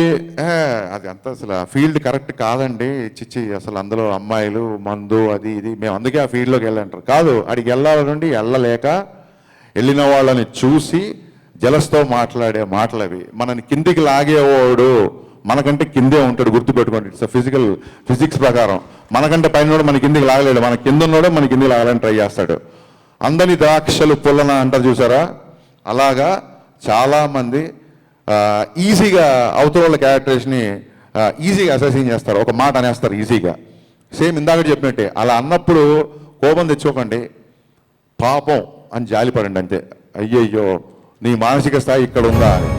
Speaker 12: అది అంతా అసలు ఆ ఫీల్డ్ కరెక్ట్ కాదండి, చిచ్చి అసలు అందులో అమ్మాయిలు, మందు, అది ఇది, మేము అందుకే ఆ ఫీల్డ్లోకి వెళ్ళంటారు. కాదు, అడిగి వెళ్ళాల నుండి వెళ్ళలేక వెళ్ళిన వాళ్ళని చూసి జలస్తో మాట్లాడే మాటలు అవి. మనని కిందికి లాగేవాడు మనకంటే కిందే ఉంటాడు. గుర్తుపెట్టుకోండి. ఇట్స్ ఫిజిక్స్ ప్రకారం మనకంటే పైన మన కిందికి లాగలేడు, మన కింద ఉన్నాడో మన కిందికి లాగాలని ట్రై చేస్తాడు. అందని ద్రాక్షలు పుల్లన అంటారు చూసారా, అలాగా చాలామంది ఈజీగా అవతల వాళ్ళ క్యారెక్టర్స్ని ఈజీగా అసెసింగ్ చేస్తారు, ఒక మాట అనేస్తారు ఈజీగా. సేమ్ ఇందాక చెప్పినట్టే, అలా అన్నప్పుడు కోపం తెచ్చుకోకండి, పాపం అని జాలిపడండి అంతే. అయ్యయ్యో నీ మానసిక స్థాయి ఇక్కడ ఉందా అని.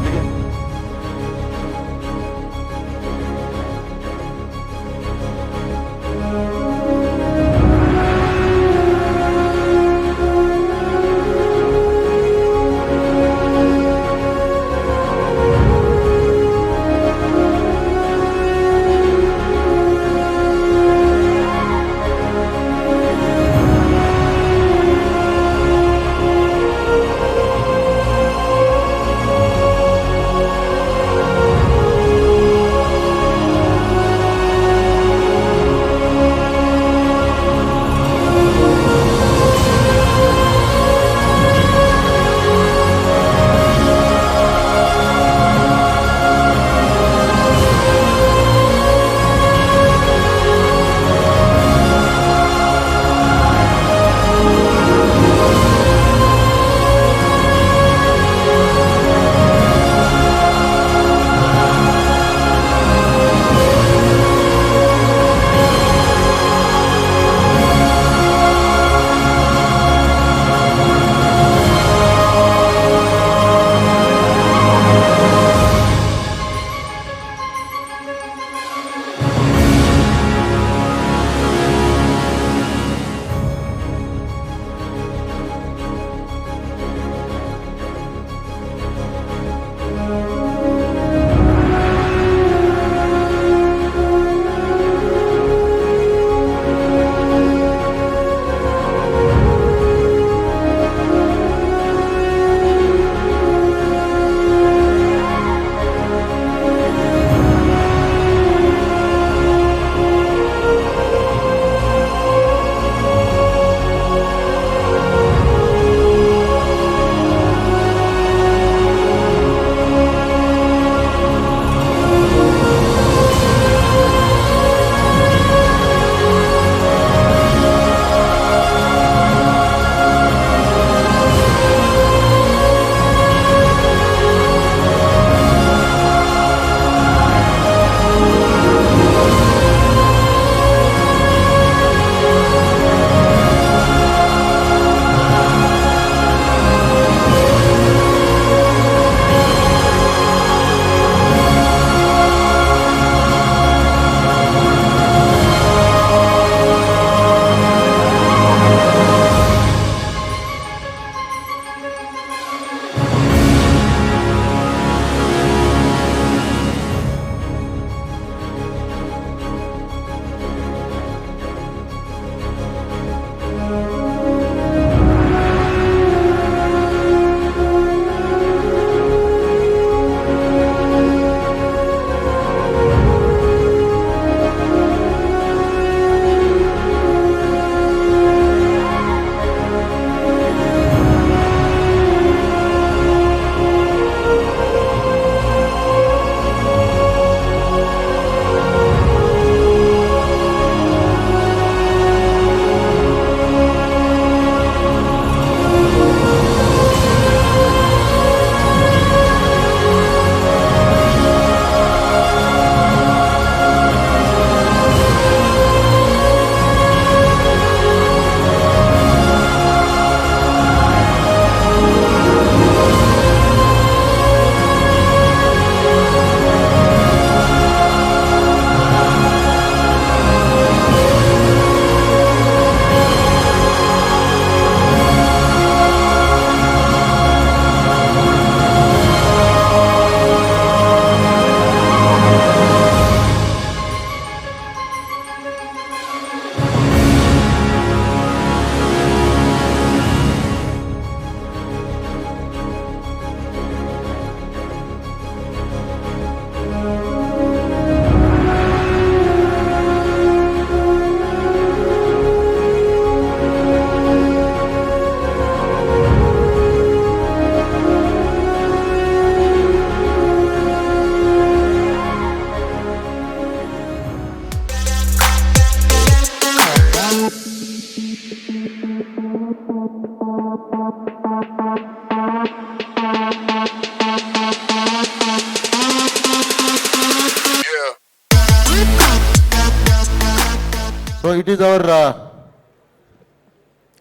Speaker 3: it is our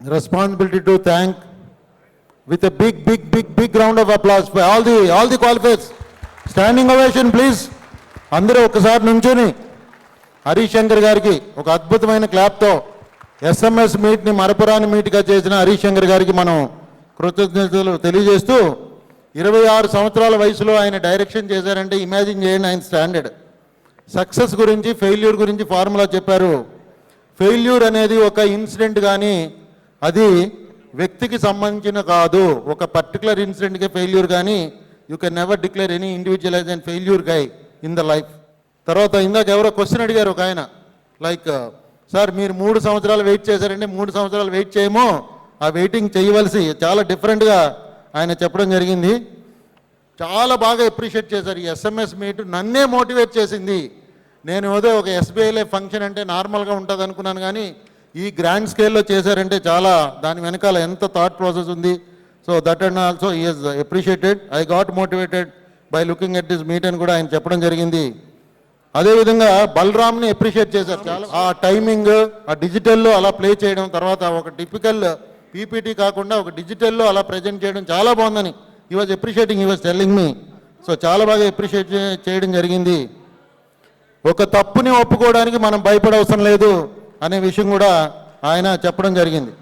Speaker 3: responsibility to thank with a big round of applause for all the qualifiers. Standing ovation, please. అందరూ ఒకసారి నుంచొని హరీష్ శంకర్ గారికి ఒక అద్భుతమైన క్లాప్తో SMS మీట్ని మరపురాని మీట్గా చేసిన హరీష్ శంకర్ గారికి మనం కృతజ్ఞతలు తెలియజేస్తూ 26 సంవత్సరాల వయసులో ఆయన డైరెక్షన్ చేశారంటే ఇమాజిన్ చేయండి ఆయన స్టాండర్డ్. సక్సెస్ గురించి ఫెయిల్యూర్ గురించి ఫార్ములా చెప్పారు. ఫెయిల్యూర్ అనేది ఒక ఇన్సిడెంట్ కానీ అది వ్యక్తికి సంబంధించిన కాదు. ఒక పర్టికులర్ ఇన్సిడెంట్కి ఫెయిల్యూర్ కానీ you can never declare any individual as and failure guy in the life. తర్వాత ఇందాక ఎవరో క్వశ్చన్ అడిగారు ఒక ఆయన, లైక్ సార్ మీరు 3 సంవత్సరాలు వెయిట్ చేశారంటే 3 సంవత్సరాలు వెయిట్ చేయమో, ఆ వెయిటింగ్ చేయవలసి చాలా డిఫరెంట్గా ఆయన చెప్పడం జరిగింది. చాలా బాగా అప్రిషియేట్ చేశారు. ఈ SMS మీట్ నన్నే మోటివేట్ చేసింది. నేను ఏదో ఒక SBIలో ఫంక్షన్ అంటే నార్మల్గా ఉంటుంది అనుకున్నాను, కానీ ఈ గ్రాండ్ స్కేల్లో చేశారంటే చాలా దాని వెనకాల ఎంత థాట్ ప్రాసెస్ ఉంది. So that and also he is appreciated. I got motivated by looking at this meet అని కూడా ఆయన చెప్పడం జరిగింది. అదేవిధంగా బలరామ్ని అప్రిషియేట్ చేశారు చాలా. ఆ టైమింగ్, ఆ డిజిటల్లో అలా ప్లే చేయడం, తర్వాత ఒక టిపికల్ పీపీటీ కాకుండా ఒక డిజిటల్లో అలా ప్రజెంట్ చేయడం చాలా బాగుందని he was appreciating, he was telling me. So చాలా బాగా అప్రిషియేట్ చేయడం జరిగింది. ఒక తప్పుని ఒప్పుకోవడానికి మనం భయపడవసరం లేదు అనే విషయం కూడా ఆయన చెప్పడం జరిగింది.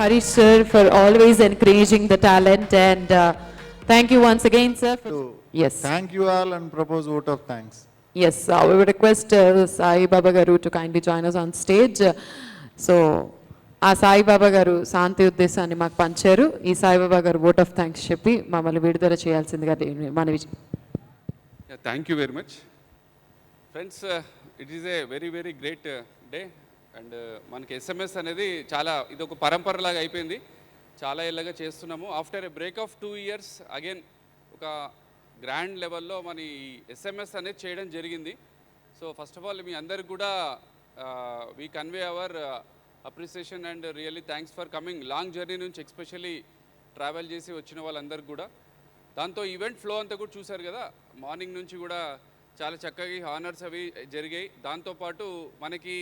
Speaker 11: Harish sir for always encouraging the talent, and thank you once again sir. Yes.
Speaker 3: Thank you all and propose vote of thanks.
Speaker 11: Yes, we would request Sai Baba Garu to kindly join us on stage. So, Sai Baba Garu శాంతి ఉద్దేశాన్ని మాకు పంచారు. ఈ సాయి బాబా గారు vote of thanks చెప్పి మమ్మల్ని విడుదల చేయాల్సిందిగా మనవి.
Speaker 16: Thank you very much friends. It is a very great day. And మనకి SMS అనేది చాలా ఇది ఒక పరంపరలాగా అయిపోయింది. చాలా ఏళ్ళగా చేస్తున్నాము. After a break of 2 years again ఒక గ్రాండ్ లెవెల్లో మన ఈ SMS అనేది చేయడం జరిగింది. సో ఫస్ట్ ఆఫ్ ఆల్ మీ అందరికి కూడా we convey our appreciation and really thanks for coming. Long journey నుంచి ఎస్పెషల్లీ ట్రావెల్ చేసి వచ్చిన వాళ్ళందరికీ కూడా. దాంతో ఈవెంట్ ఫ్లో అంతా కూడా చూశారు కదా, మార్నింగ్ నుంచి కూడా చాలా చక్కగా హానర్స్ అవి జరిగాయి. దాంతోపాటు మనకి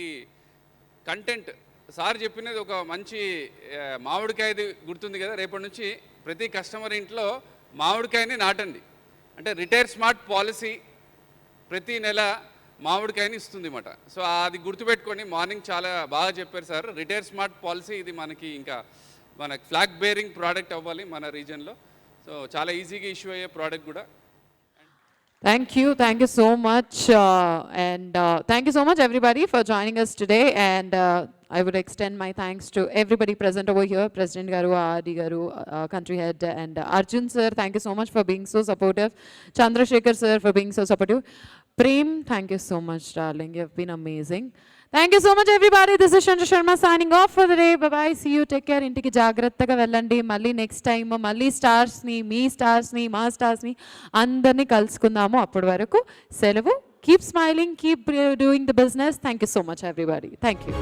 Speaker 16: కంటెంట్ సార్ చెప్పినది ఒక మంచి మామిడికాయది గుర్తుంది కదా, రేపటి నుంచి ప్రతి కస్టమర్ ఇంట్లో మామిడికాయని నాటండి అంటే రిటైర్ స్మార్ట్ పాలసీ ప్రతి నెల మామిడికాయని ఇస్తుంది అన్నమాట. సో అది గుర్తుపెట్టుకోండి. మార్నింగ్ చాలా బాగా చెప్పారు సార్. రిటైర్ స్మార్ట్ పాలసీ ఇది మనకి ఇంకా మన ఫ్లాగ్ బేరింగ్ ప్రోడక్ట్ అవ్వాలి మన రీజన్లో. సో చాలా ఈజీగా ఇష్యూ అయ్యే ప్రోడక్ట్ కూడా.
Speaker 11: Thank you so much, and thank you so much everybody for joining us today, and I would extend my thanks to everybody present over here, President Garu, Adi Garu, Country Head, and Arjun sir, thank you so much for being so supportive, Chandrasekhar sir for being so supportive, Prem, thank you so much darling, you have been amazing. Thank you so much everybody. This is Chandra Sharma signing off for the day. Bye bye. See you. Take care. ఇంటికి జాగ్రత్తగా వెళ్ళండి. మళ్ళీ next time మళ్ళీ స్టార్స్ని, మీ స్టార్స్ని, మా స్టార్స్ని అందరినీ కలుసుకుందాము. అప్పటి వరకు సెలవు. Keep smiling. Keep doing the business. Thank you so much everybody. Thank you.